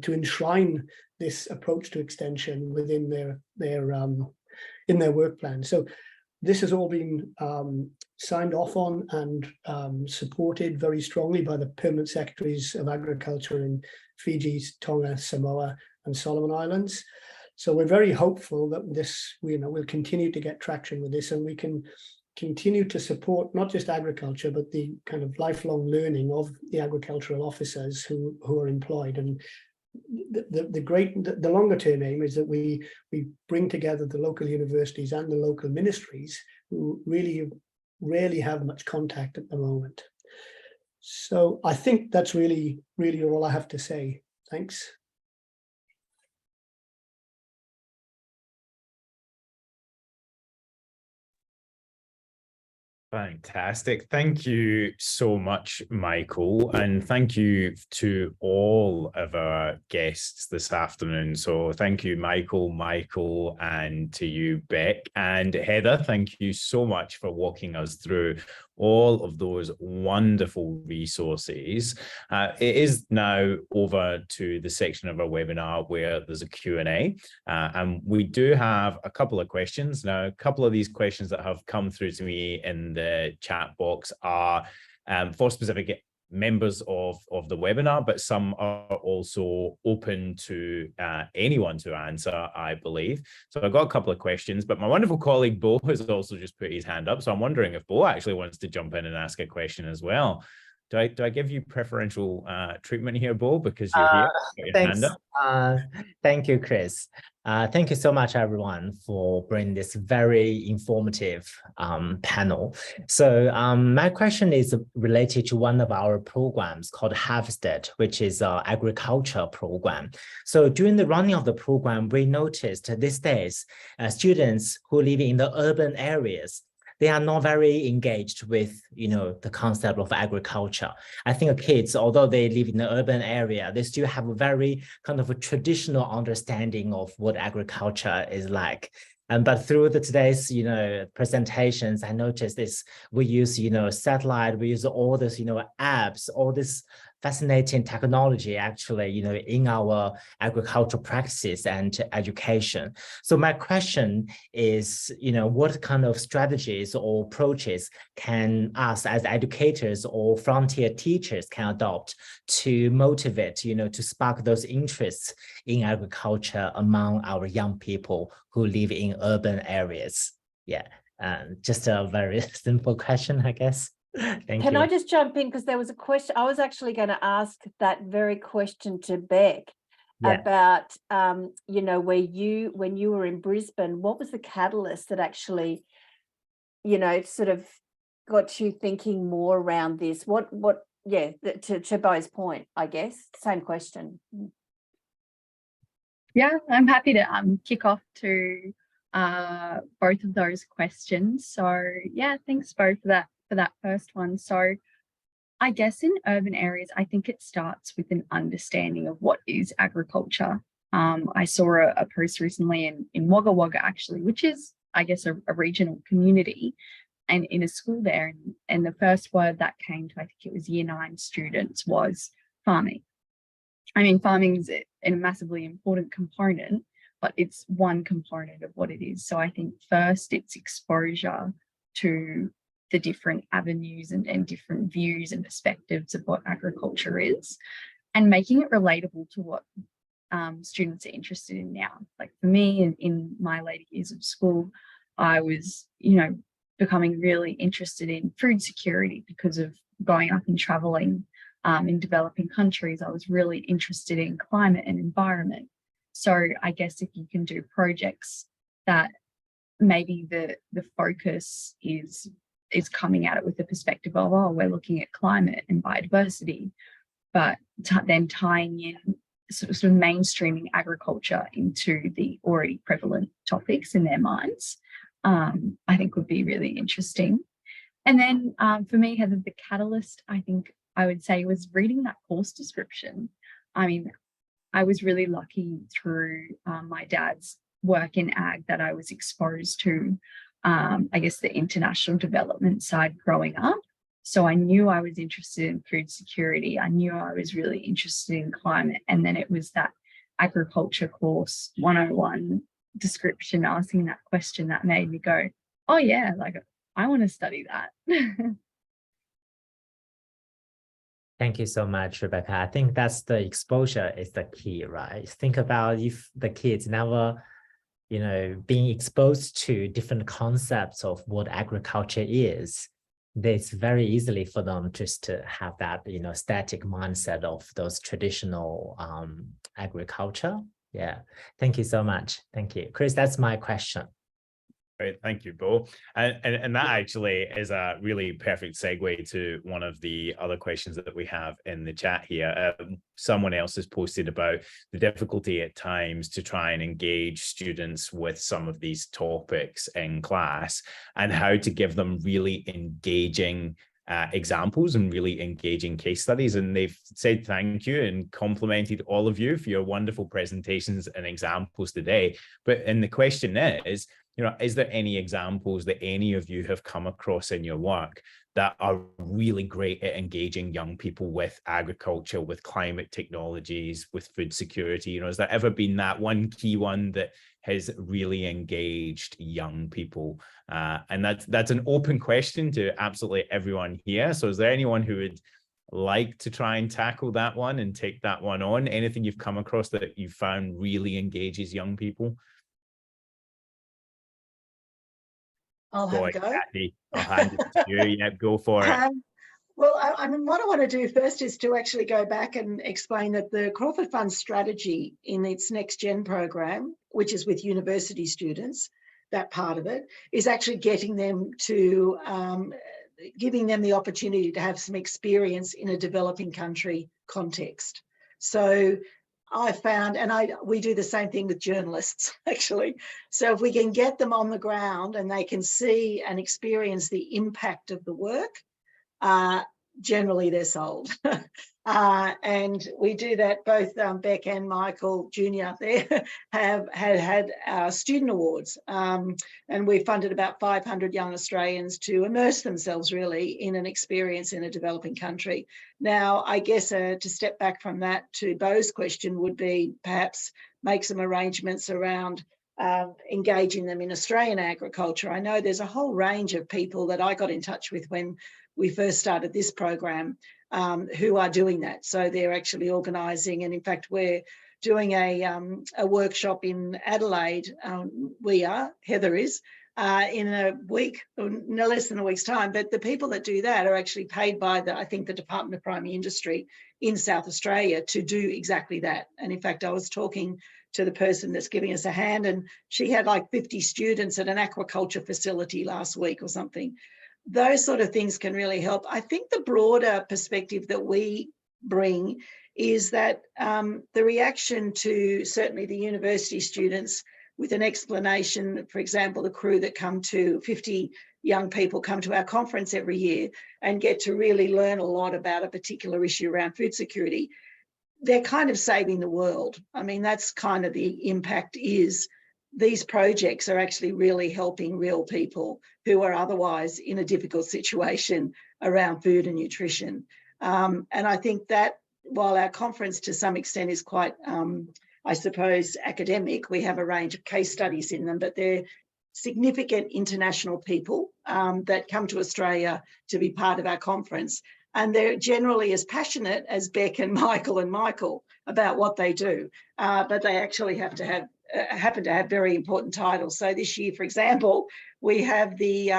enshrine this approach to extension within their work plan. So this has all been signed off on and supported very strongly by the permanent secretaries of agriculture in Fiji, Tonga, Samoa, and Solomon Islands. So we're very hopeful that this, we'll continue to get traction with this, and we can continue to support not just agriculture, but the kind of lifelong learning of the agricultural officers who are employed. And the longer term aim is that we bring together the local universities and the local ministries who really rarely have much contact at the moment. So I think that's really all I have to say. Thanks. Fantastic. Thank you so much, Michael. And thank you to all of our guests this afternoon. So thank you, Michael, and to you, Bek. And Heather, thank you so much for walking us through all of those wonderful resources. It is now over to the section of our webinar where there's a Q&A, and we do have a couple of questions. Now, a couple of these questions that have come through to me in the chat box are for specific members of the webinar, but some are also open to anyone to answer, I believe. So I've got a couple of questions, but my wonderful colleague Bo has also just put his hand up. So I'm wondering if Bo actually wants to jump in and ask a question as well. Do I give you preferential treatment here, Bo, because you're here? Thanks. Thank you, Chris. Thank you so much, everyone, for bringing this very informative panel. So my question is related to one of our programs called Harvested, which is an agriculture program. So during the running of the program, we noticed these days, students who live in the urban areas, they are not very engaged with, the concept of agriculture. I think kids, although they live in the urban area, they still have a very kind of a traditional understanding of what agriculture is like. But through today's, presentations, I noticed this, we use, satellite, we use all this, apps, all this fascinating technology actually, in our agricultural practices and education. So my question is, what kind of strategies or approaches can us as educators or frontier teachers can adopt to motivate, to spark those interests in agriculture among our young people who live in urban areas? Yeah, just a very simple question, I guess. Thank you. Can I just jump in, because there was a question I was actually going to ask that very question to Bek about where when you were in Brisbane, what was the catalyst that actually sort of got you thinking more around this? To Bo's point, I guess, same question. Yeah, I'm happy to kick off to both of those questions. So yeah, thanks Bo for that first one. So I guess in urban areas, I think it starts with an understanding of what is agriculture. I saw a post recently in Wagga Wagga actually, which is, I guess, a regional community, and in a school there, and the first word that came to, I think it was Year 9 students, was farming. I mean, farming is a massively important component, but it's one component of what it is. So I think first it's exposure to the different avenues and different views and perspectives of what agriculture is, and making it relatable to what students are interested in now. Like for me, in my later years of school, I was, becoming really interested in food security because of growing up and traveling in developing countries. I was really interested in climate and environment. So I guess if you can do projects that maybe the focus is coming at it with the perspective of, oh, we're looking at climate and biodiversity, but then tying in sort of mainstreaming agriculture into the already prevalent topics in their minds, I think would be really interesting. And then for me, Heather, the catalyst, I think I would say, was reading that course description. I mean, I was really lucky through my dad's work in ag that I was exposed to, I guess, the international development side growing up. So I knew I was interested in food security. I knew I was really interested in climate. And then it was that agriculture course 101 description asking that question that made me go, oh yeah, like I want to study that. Thank you so much, Rebecca. I think that's the exposure is the key, right? Think about if the kids never, being exposed to different concepts of what agriculture is, it's very easily for them just to have that, static mindset of those traditional agriculture. Yeah. Thank you so much. Thank you. Chris, that's my question. Great, thank you, Bo. And that actually is a really perfect segue to one of the other questions that we have in the chat here. Someone else has posted about the difficulty at times to try and engage students with some of these topics in class, and how to give them really engaging examples and really engaging case studies. And they've said thank you and complimented all of you for your wonderful presentations and examples today. And the question is, is there any examples that any of you have come across in your work that are really great at engaging young people with agriculture, with climate technologies, with food security? Has there ever been that one key one that has really engaged young people? And that's an open question to absolutely everyone here. So is there anyone who would like to try and tackle that one and take that one on? Anything you've come across that you found really engages young people? I'll have a go. Cathy, I'll hand it to you. Yeah, go for it. Well, I mean, what I want to do first is to actually go back and explain that the Crawford Fund strategy in its Next Gen program, which is with university students, that part of it is actually getting them to, giving them the opportunity to have some experience in a developing country context. So I found, and we do the same thing with journalists, actually. So if we can get them on the ground and they can see and experience the impact of the work, generally they're sold. And we do that, both Bek and Michael Jr. there have had student awards, and we funded about 500 young Australians to immerse themselves really in an experience in a developing country. Now, I guess to step back from that to Bo's question would be perhaps make some arrangements around engaging them in Australian agriculture. I know there's a whole range of people that I got in touch with when we first started this program who are doing that. So they're actually organising, and in fact, we're doing a workshop in Adelaide. Heather is, in a week, or no less than a week's time. But the people that do that are actually paid by I think the Department of Primary Industry in South Australia to do exactly that. And in fact, I was talking to the person that's giving us a hand, and she had like 50 students at an aquaculture facility last week or something. Those sort of things can really help. I think the broader perspective that we bring is that the reaction to certainly the university students with an explanation, for example, the crew that come to 50 young people come to our conference every year and get to really learn a lot about a particular issue around food security. They're kind of saving the world. I mean, that's kind of the impact is these projects are actually really helping real people who are otherwise in a difficult situation around food and nutrition. And I think that while our conference to some extent is quite, I suppose, academic, we have a range of case studies in them, but they're significant international people that come to Australia to be part of our conference. And they're generally as passionate as Bek and Michael about what they do, but they actually have to have happen to have very important titles. So this year, for example, we have the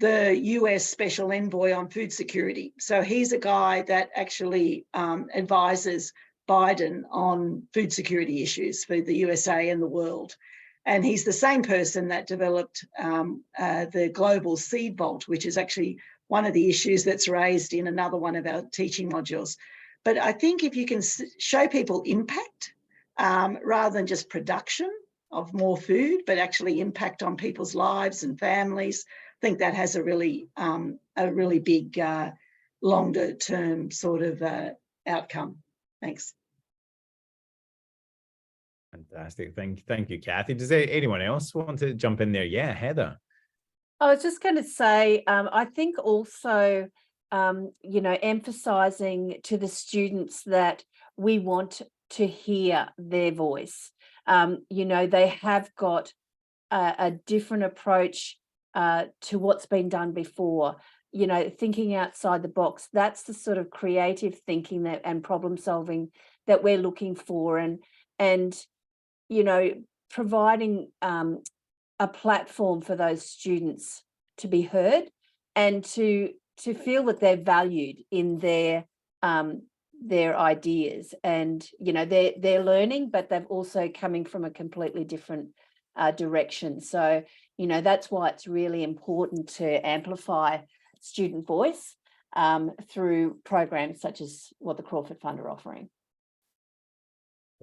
US Special Envoy on Food Security. So he's a guy that actually advises Biden on food security issues for the USA and the world. And he's the same person that developed the Global Seed Vault, which is actually one of the issues that's raised in another one of our teaching modules. But I think if you can show people impact, rather than just production of more food, but actually impact on people's lives and families, I think that has a really big, longer term sort of outcome. Thanks. Fantastic. Thank you, Cathy. Does anyone else want to jump in there? Yeah, Heather. I was just going to say, I think also, emphasising to the students that we want to hear their voice. They have got a different approach to what's been done before, thinking outside the box. That's the sort of creative thinking and problem solving that we're looking for, and providing a platform for those students to be heard and to feel that they're valued in their ideas, and they're learning, but they've also coming from a completely different direction. So that's why it's really important to amplify student voice through programs such as what the Crawford Fund are offering.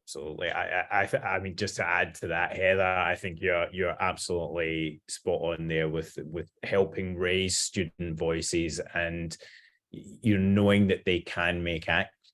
Absolutely. I mean, just to add to that, Heather, I think you're absolutely spot on there with helping raise student voices and knowing that they can make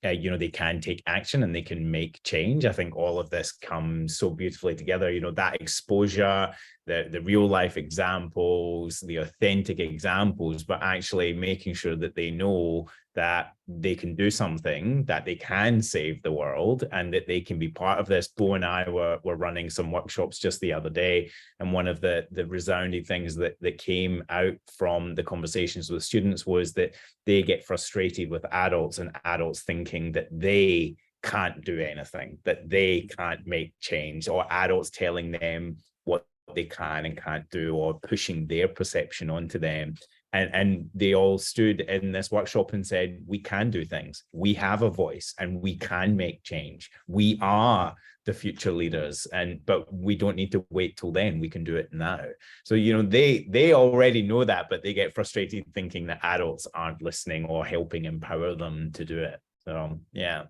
they can take action and they can make change. I think all of this comes so beautifully together. That exposure, the real life examples, the authentic examples, but actually making sure that they know that they can do something, that they can save the world, and that they can be part of this. Bo and I were running some workshops just the other day, and one of the resounding things that came out from the conversations with students was that they get frustrated with adults, and adults thinking that they can't do anything, that they can't make change, or adults telling them what they can and can't do, or pushing their perception onto them. And they all stood in this workshop and said, we can do things. We have a voice and we can make change. We are the future leaders, but we don't need to wait till then. We can do it now. So, you know, they already know that, but they get frustrated thinking that adults aren't listening or helping empower them to do it. So, yeah.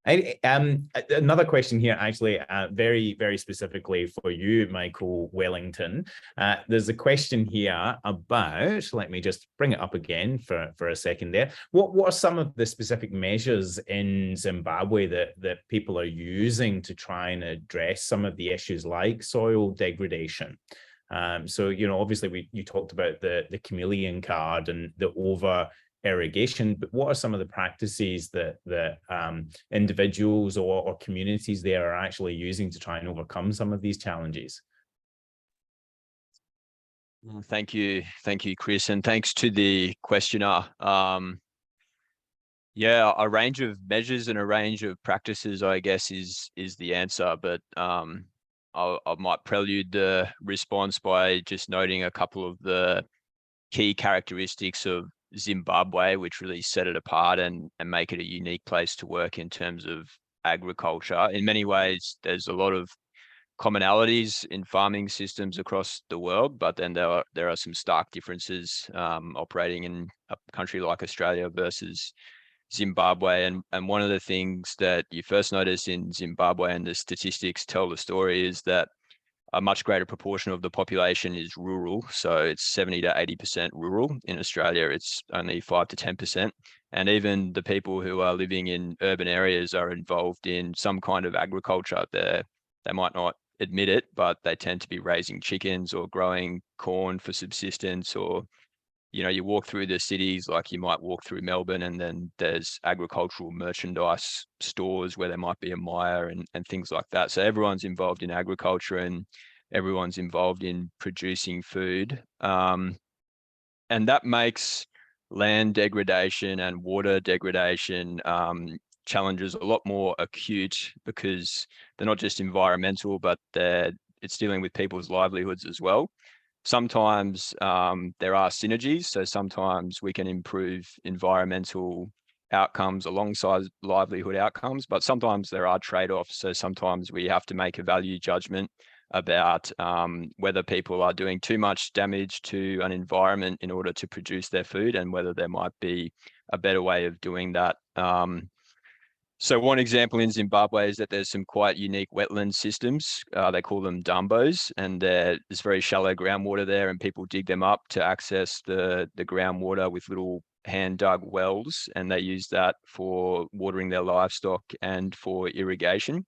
Another question here, actually, very, very specifically for you, Michael Wellington. There's a question here about, let me just bring it up again for a second there. What are some of the specific measures in Zimbabwe that people are using to try and address some of the issues like soil degradation? So, you know, obviously you talked about the chameleon card and the over irrigation, but what are some of the practices that individuals or communities there are actually using to try and overcome some of these challenges? Thank you, Chris, and thanks to the questioner. Yeah, a range of measures and a range of practices, I guess, is the answer. But I might prelude the response by just noting a couple of the key characteristics of Zimbabwe, which really set it apart and make it a unique place to work in terms of agriculture. In many ways, there's a lot of commonalities in farming systems across the world, but then there are some stark differences operating in a country like Australia versus Zimbabwe. And one of the things that you first notice in Zimbabwe, and the statistics tell the story, is that a much greater proportion of the population is rural. So it's 70 to 80% rural. In Australia, it's only 5 to 10%. And even the people who are living in urban areas are involved in some kind of agriculture. They might not admit it, but they tend to be raising chickens or growing corn for subsistence. Or, you know, you walk through the cities, like you might walk through Melbourne, and then there's agricultural merchandise stores where there might be a Myer and things like that. So everyone's involved in agriculture and everyone's involved in producing food. And that makes land degradation and water degradation challenges a lot more acute, because they're not just environmental, but it's dealing with people's livelihoods as well. Sometimes there are synergies. So sometimes we can improve environmental outcomes alongside livelihood outcomes, but sometimes there are trade-offs. So sometimes we have to make a value judgment about whether people are doing too much damage to an environment in order to produce their food, and whether there might be a better way of doing that. So one example in Zimbabwe is that there's some quite unique wetland systems. They call them dumbos, and there's very shallow groundwater there, and people dig them up to access the groundwater with little hand-dug wells, and they use that for watering their livestock and for irrigation.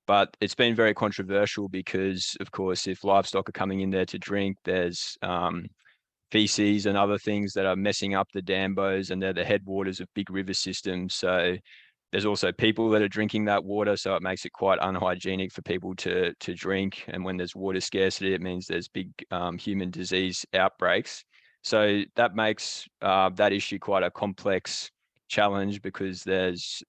But it's been very controversial because, of course, if livestock are coming in there to drink, there's feces and other things that are messing up the dambos, and they're the headwaters of big river systems. So there's also people that are drinking that water, so it makes it quite unhygienic for people to drink. And when there's water scarcity, it means there's big human disease outbreaks. So that makes that issue quite a complex challenge, because there's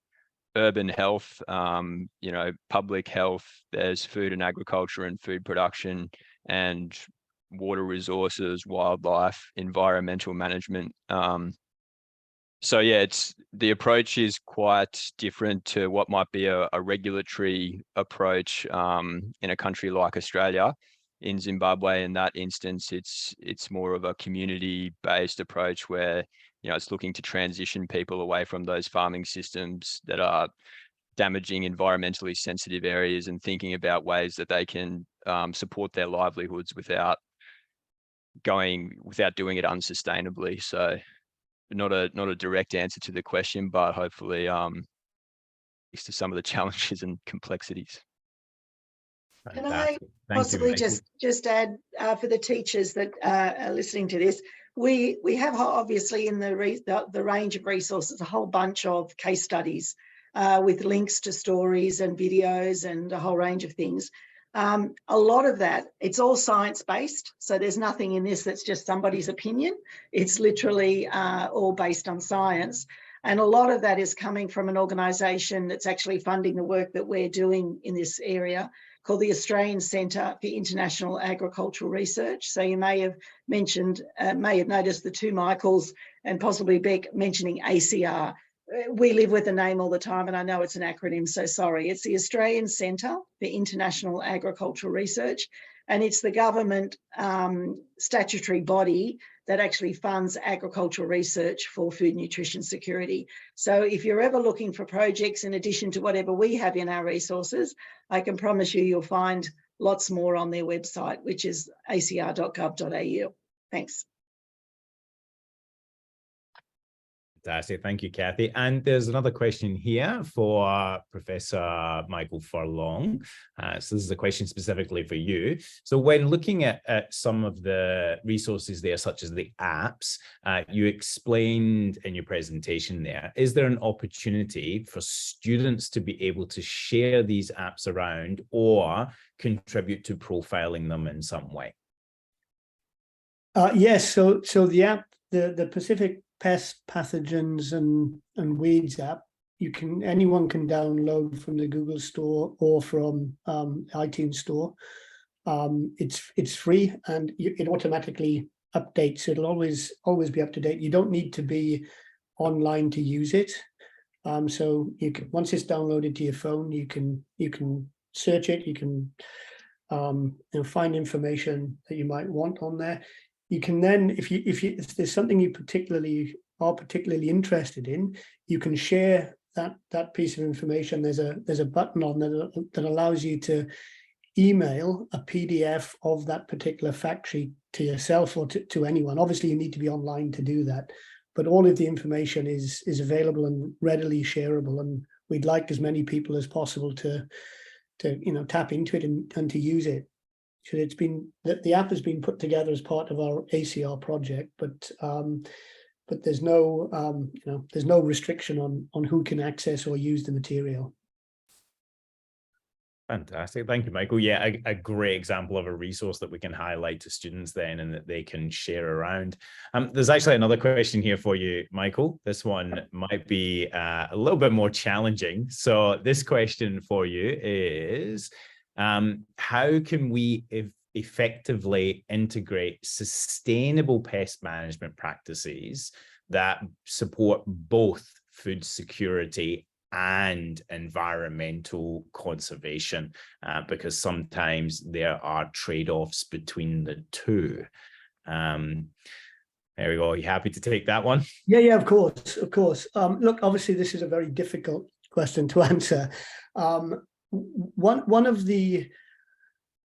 urban health, you know, public health, there's food and agriculture and food production, and water resources, wildlife, environmental management. So yeah, the approach is quite different to what might be a regulatory approach in a country like Australia. In Zimbabwe, in that instance, it's more of a community-based approach where, you know, it's looking to transition people away from those farming systems that are damaging environmentally sensitive areas, and thinking about ways that they can support their livelihoods without doing it unsustainably. So not a direct answer to the question, but hopefully speaks to some of the challenges and complexities. Can I possibly just add for the teachers that are listening to this, We have obviously in the range of resources a whole bunch of case studies with links to stories and videos and a whole range of things. A lot of that, it's all science-based, so there's nothing in this that's just somebody's opinion. It's literally all based on science. And a lot of that is coming from an organisation that's actually funding the work that we're doing in this area, called the Australian Centre for International Agricultural Research. So you may have mentioned, may have noticed the two Michaels and possibly Bek mentioning ACR. We live with the name all the time, and I know it's an acronym, so sorry. It's the Australian Centre for International Agricultural Research, and it's the government statutory body that actually funds agricultural research for food nutrition security. So if you're ever looking for projects in addition to whatever we have in our resources, I can promise you you'll find lots more on their website, which is acr.gov.au. Thanks. Fantastic. Thank you, Cathy. And there's another question here for Professor Michael Furlong. So this is a question specifically for you. So when looking at some of the resources there, such as the apps, you explained in your presentation there, is there an opportunity for students to be able to share these apps around or contribute to profiling them in some way? Yes, so the app, the Pacific Pest Pathogens and Weeds app, anyone can download from the Google Store or from iTunes Store. It's free and it automatically updates. It'll always be up to date. You don't need to be online to use it. So you can, once it's downloaded to your phone, you can search it. You can find information that you might want on there. You can then, if there's something you are particularly interested in, you can share that piece of information. There's a button on there that allows you to email a PDF of that particular fact sheet to yourself or to anyone. Obviously, you need to be online to do that, but all of the information is available and readily shareable. And we'd like as many people as possible to tap into it and to use it. So the app has been put together as part of our ACR project, but there's no there's no restriction on who can access or use the material. Fantastic. Thank you, Michael. Yeah, a great example of a resource that we can highlight to students then and that they can share around. There's actually another question here for you, Michael. This one might be a little bit more challenging. So this question for you is, how can we effectively integrate sustainable pest management practices that support both food security and environmental conservation? Because sometimes there are trade-offs between the two. There we go. Are you happy to take that one? Yeah, of course. Look, obviously, this is a very difficult question to answer. One of the,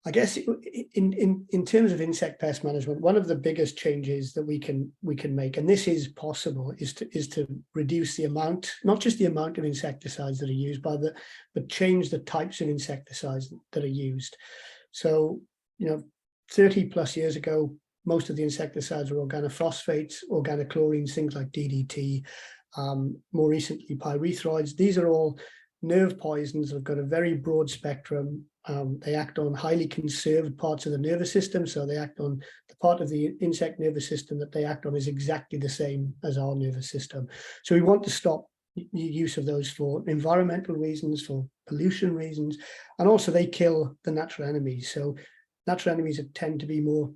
I guess, in terms of insect pest management, one of the biggest changes that we can make, and this is possible, is to reduce the amount, not just the amount of insecticides that are used, but change the types of insecticides that are used. So, 30 plus years ago, most of the insecticides were organophosphates, organochlorines, things like DDT, more recently pyrethroids. These are all nerve poisons that have got a very broad spectrum. They act on highly conserved parts of the nervous system. So they act on the part of the insect nervous system that they act on is exactly the same as our nervous system. So we want to stop the use of those for environmental reasons, for pollution reasons, and also they kill the natural enemies. So natural enemies tend to be more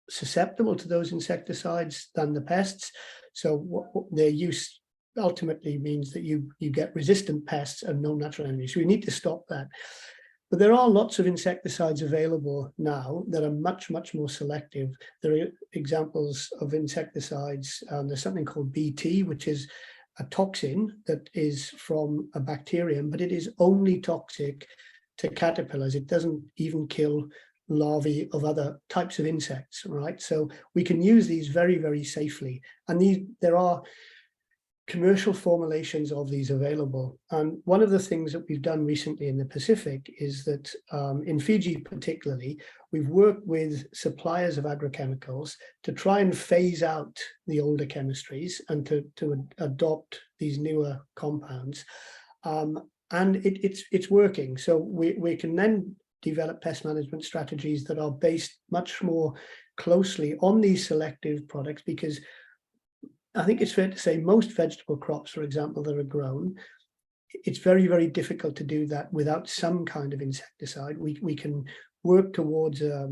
susceptible to those insecticides than the pests. So their use ultimately means that you get resistant pests and no natural enemies. So we need to stop that. But there are lots of insecticides available now that are much, much more selective. There are examples of insecticides. There's something called BT, which is a toxin that is from a bacterium, but it is only toxic to caterpillars. It doesn't even kill larvae of other types of insects, right? So we can use these very, very safely. And there are commercial formulations of these available. And one of the things that we've done recently in the Pacific is that in Fiji particularly, we've worked with suppliers of agrochemicals to try and phase out the older chemistries and to adopt these newer compounds. And it's working. So we can then develop pest management strategies that are based much more closely on these selective products, because I think it's fair to say most vegetable crops, for example, that are grown, it's very, very difficult to do that without some kind of insecticide. We can work towards a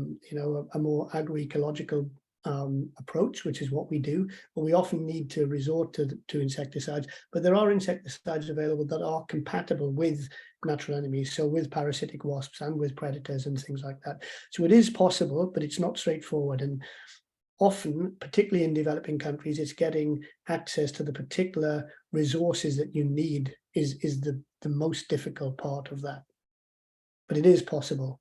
more agroecological approach, which is what we do, but we often need to resort to insecticides. But there are insecticides available that are compatible with natural enemies, so with parasitic wasps and with predators and things like that. So it is possible, but it's not straightforward. And often, particularly in developing countries, it's getting access to the particular resources that you need is the most difficult part of that. But it is possible.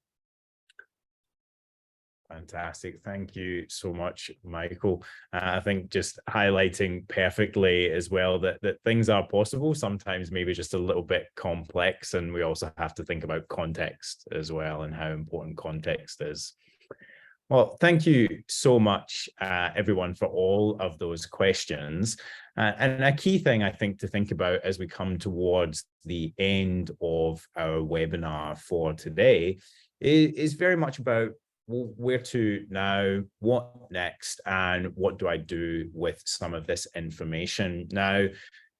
Fantastic. Thank you so much, Michael. I think just highlighting perfectly as well that things are possible, sometimes maybe just a little bit complex, and we also have to think about context as well and how important context is. Well, thank you so much, everyone, for all of those questions. And a key thing I think to think about as we come towards the end of our webinar for today is very much about, well, where to now, what next, and what do I do with some of this information? Now,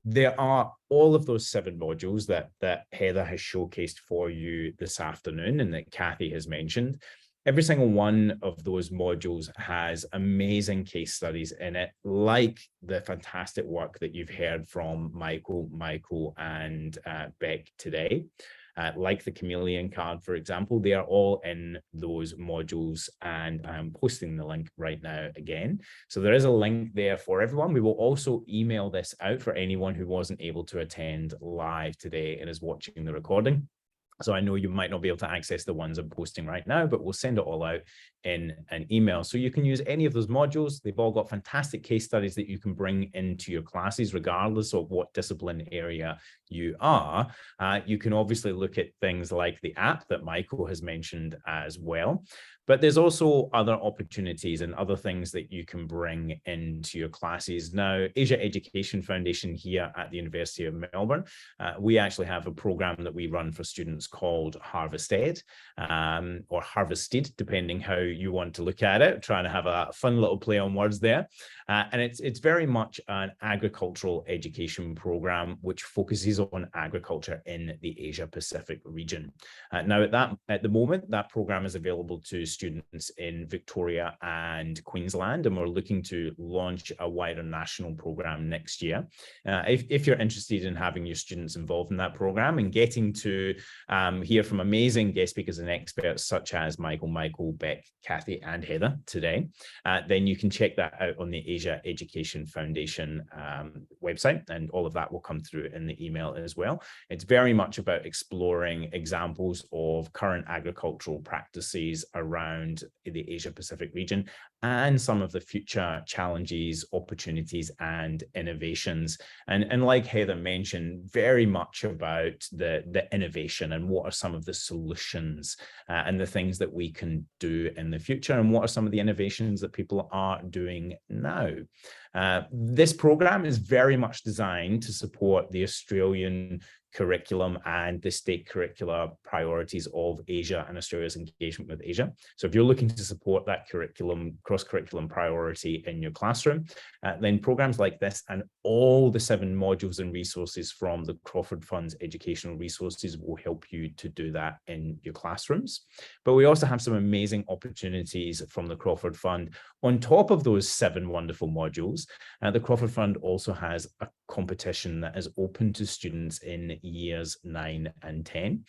there are all of those 7 modules that Heather has showcased for you this afternoon and that Cathy has mentioned. Every single one of those modules has amazing case studies in it, like the fantastic work that you've heard from Michael and Bek today. Like the chameleon card, for example, they are all in those modules, and I'm posting the link right now again. So there is a link there for everyone. We will also email this out for anyone who wasn't able to attend live today and is watching the recording. So I know you might not be able to access the ones I'm posting right now, but we'll send it all out in an email. So you can use any of those modules. They've all got fantastic case studies that you can bring into your classes, regardless of what discipline area you are. You can obviously look at things like the app that Michael has mentioned as well. But there's also other opportunities and other things that you can bring into your classes. Now, Asia Education Foundation here at the University of Melbourne, we actually have a program that we run for students called Harvested, or Harvested, depending how you want to look at it, trying to have a fun little play on words there. And it's very much an agricultural education program which focuses on agriculture in the Asia Pacific region. Now, at the moment, that program is available to students in Victoria and Queensland, and we're looking to launch a wider national program next year. If you're interested in having your students involved in that program and getting to hear from amazing guest speakers and experts such as Michael, Bek, Cathy, and Heather today, then you can check that out on the Asia Education Foundation website, and all of that will come through in the email as well. It's very much about exploring examples of current agricultural practices around the Asia Pacific region and some of the future challenges, opportunities, and innovations. And like Heather mentioned, very much about the innovation and what are some of the solutions and the things that we can do in the future, and what are some of the innovations that people are doing now. This program is very much designed to support the Australian curriculum and the state curricular priorities of Asia and Australia's engagement with Asia. So if you're looking to support that curriculum, cross-curriculum priority in your classroom, then programs like this and all the 7 modules and resources from the Crawford Fund's educational resources will help you to do that in your classrooms. But we also have some amazing opportunities from the Crawford Fund. On top of those 7 wonderful modules, the Crawford Fund also has a competition that is open to students in years 9 and 10,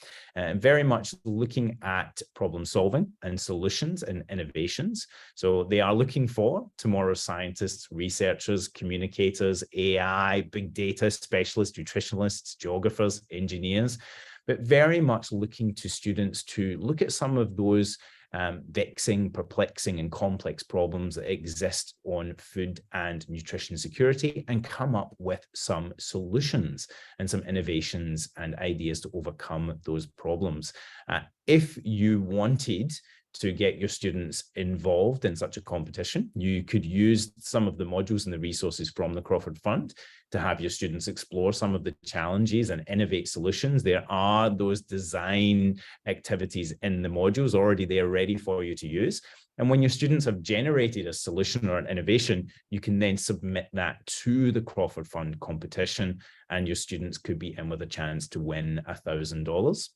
very much looking at problem solving and solutions and innovations. So they are looking for tomorrow's scientists, researchers, communicators, AI, big data specialists, nutritionalists, geographers, engineers, but very much looking to students to look at some of those vexing, perplexing, and complex problems that exist on food and nutrition security, and come up with some solutions and some innovations and ideas to overcome those problems. If you wanted to get your students involved in such a competition, you could use some of the modules and the resources from the Crawford Fund to have your students explore some of the challenges and innovate solutions. There are those design activities in the modules already there ready for you to use. And when your students have generated a solution or an innovation, you can then submit that to the Crawford Fund competition, and your students could be in with a chance to win $1,000.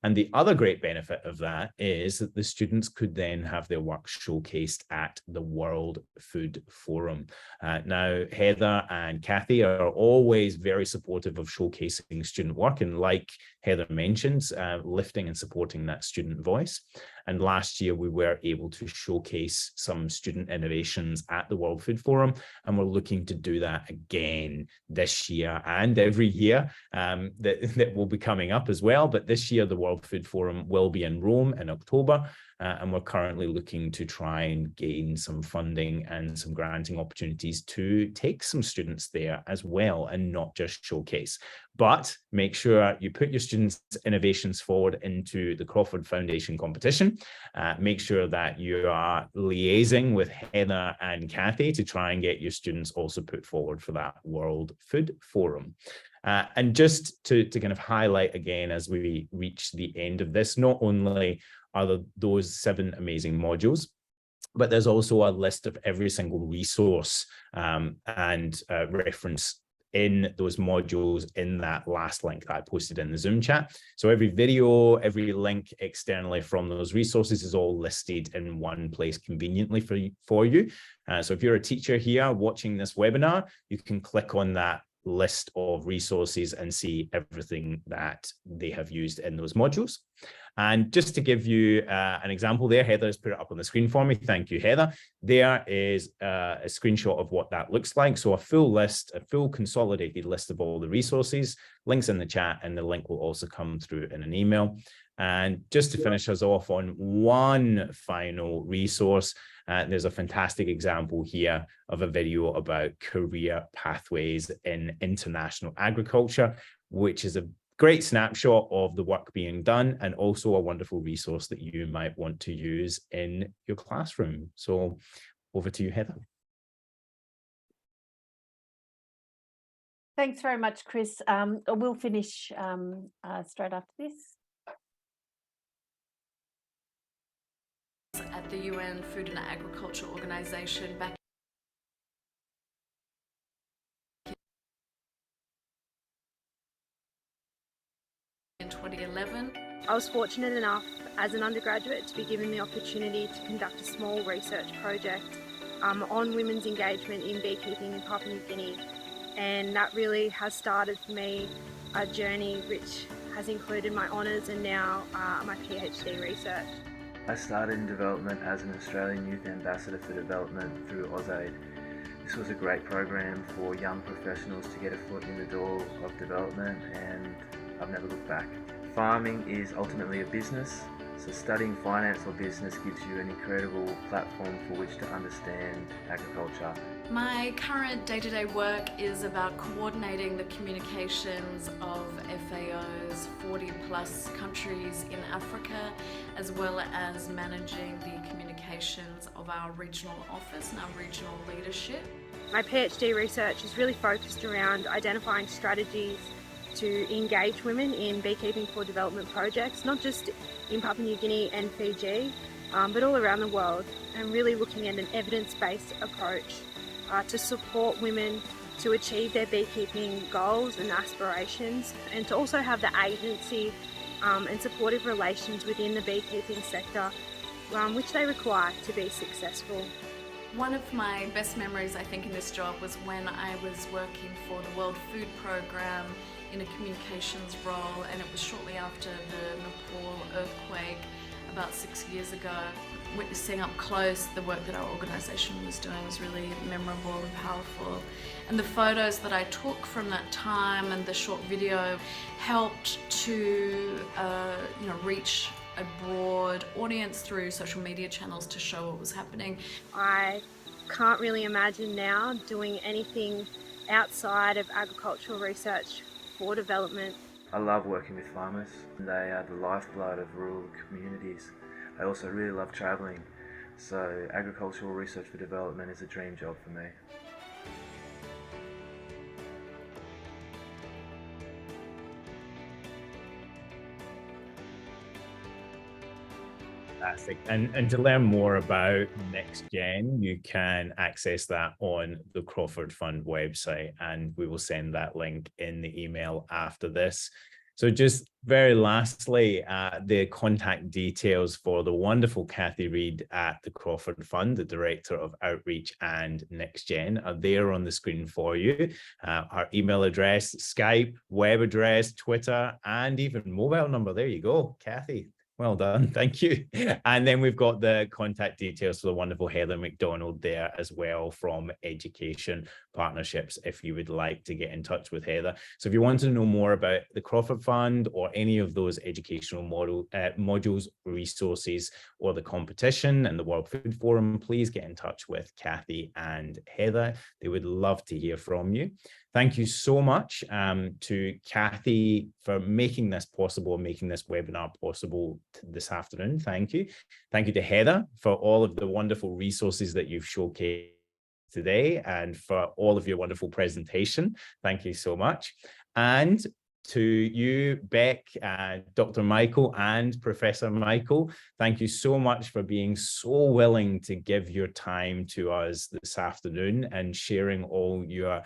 And the other great benefit of that is that the students could then have their work showcased at the World Food Forum. Now, Heather and Cathy are always very supportive of showcasing student work, and like Heather mentions, lifting and supporting that student voice. And last year, we were able to showcase some student innovations at the World Food Forum, and we're looking to do that again this year and every year that will be coming up as well. But this year, the World Food Forum will be in Rome in October, and we're currently looking to try and gain some funding and some granting opportunities to take some students there as well, and not just showcase. But make sure you put your students' innovations forward into the Crawford Foundation competition. Make sure that you are liaising with Heather and Cathy to try and get your students also put forward for that World Food Forum. And just to kind of highlight again, as we reach the end of this, not only are those 7 amazing modules, but there's also a list of every single resource and reference in those modules in that last link that I posted in the Zoom chat. So every video, every link externally from those resources is all listed in one place conveniently for you. So if you're a teacher here watching this webinar, you can click on that list of resources and see everything that they have used in those modules. And just to give you an example there, Heather has put it up on the screen for me. Thank you, Heather. There is a screenshot of what that looks like. So a full list, a full consolidated list of all the resources, links in the chat, and the link will also come through in an email. And just to finish us off on one final resource, there's a fantastic example here of a video about career pathways in international agriculture, which is a great snapshot of the work being done, and also a wonderful resource that you might want to use in your classroom. So over to you, Heather. Thanks very much, Chris. We'll finish straight after this. At the UN Food and Agriculture Organization back in 2011. I was fortunate enough as an undergraduate to be given the opportunity to conduct a small research project on women's engagement in beekeeping in Papua New Guinea, and that really has started for me a journey which has included my honours and now my PhD research. I started in development as an Australian Youth Ambassador for Development through AusAid. This was a great program for young professionals to get a foot in the door of development, and I've never looked back. Farming is ultimately a business, so studying finance or business gives you an incredible platform for which to understand agriculture. My current day-to-day work is about coordinating the communications of FAO's 40+ countries in Africa, as well as managing the communications of our regional office and our regional leadership. My PhD research is really focused around identifying strategies to engage women in beekeeping for development projects, not just in Papua New Guinea and Fiji, but all around the world, and really looking at an evidence-based approach to support women to achieve their beekeeping goals and aspirations, and to also have the agency and supportive relations within the beekeeping sector, which they require to be successful. One of my best memories, I think, in this job was when I was working for the World Food Programme in a communications role, and it was shortly after the Nepal earthquake about 6 years ago. Witnessing up close the work that our organisation was doing was really memorable and powerful. And the photos that I took from that time and the short video helped to reach a broad audience through social media channels to show what was happening. I can't really imagine now doing anything outside of agricultural research for development. I love working with farmers. They are the lifeblood of rural communities. I also really love travelling, so agricultural research for development is a dream job for me. Fantastic. And to learn more about NextGen, you can access that on the Crawford Fund website, and we will send that link in the email after this. So just very lastly, the contact details for the wonderful Cathy Reade at the Crawford Fund, the Director of Outreach and NextGen, are there on the screen for you. Our email address, Skype, web address, Twitter, and even mobile number. There you go, Cathy. Well done, thank you. And then we've got the contact details for the wonderful Heather MacDonald there as well from Education Partnerships, if you would like to get in touch with Heather. So if you want to know more about the Crawford Fund or any of those educational modules, resources, or the competition and the World Food Forum, please get in touch with Cathy and Heather. They would love to hear from you. Thank you so much to Cathy for making this possible, making this webinar possible this afternoon. Thank you. Thank you to Heather for all of the wonderful resources that you've showcased today and for all of your wonderful presentation. Thank you so much. And to you, Bek, Dr. Michael and Professor Michael, thank you so much for being so willing to give your time to us this afternoon and sharing all your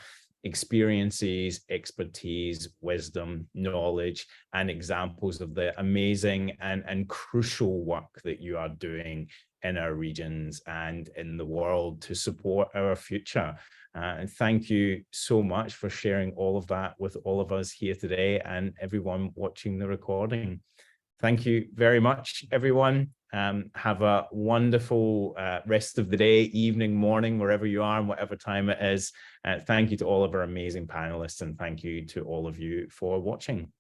experiences, expertise, wisdom, knowledge, and examples of the amazing and crucial work that you are doing in our regions and in the world to support our future. And thank you so much for sharing all of that with all of us here today and everyone watching the recording. Thank you very much, everyone. Have a wonderful rest of the day, evening, morning, wherever you are and whatever time it is. Thank you to all of our amazing panelists, and thank you to all of you for watching.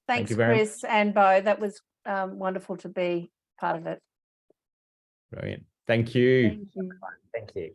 Thanks, Thank you very Chris and Bo. That was wonderful to be part of it. Brilliant. Thank you. Thank you. Thank you.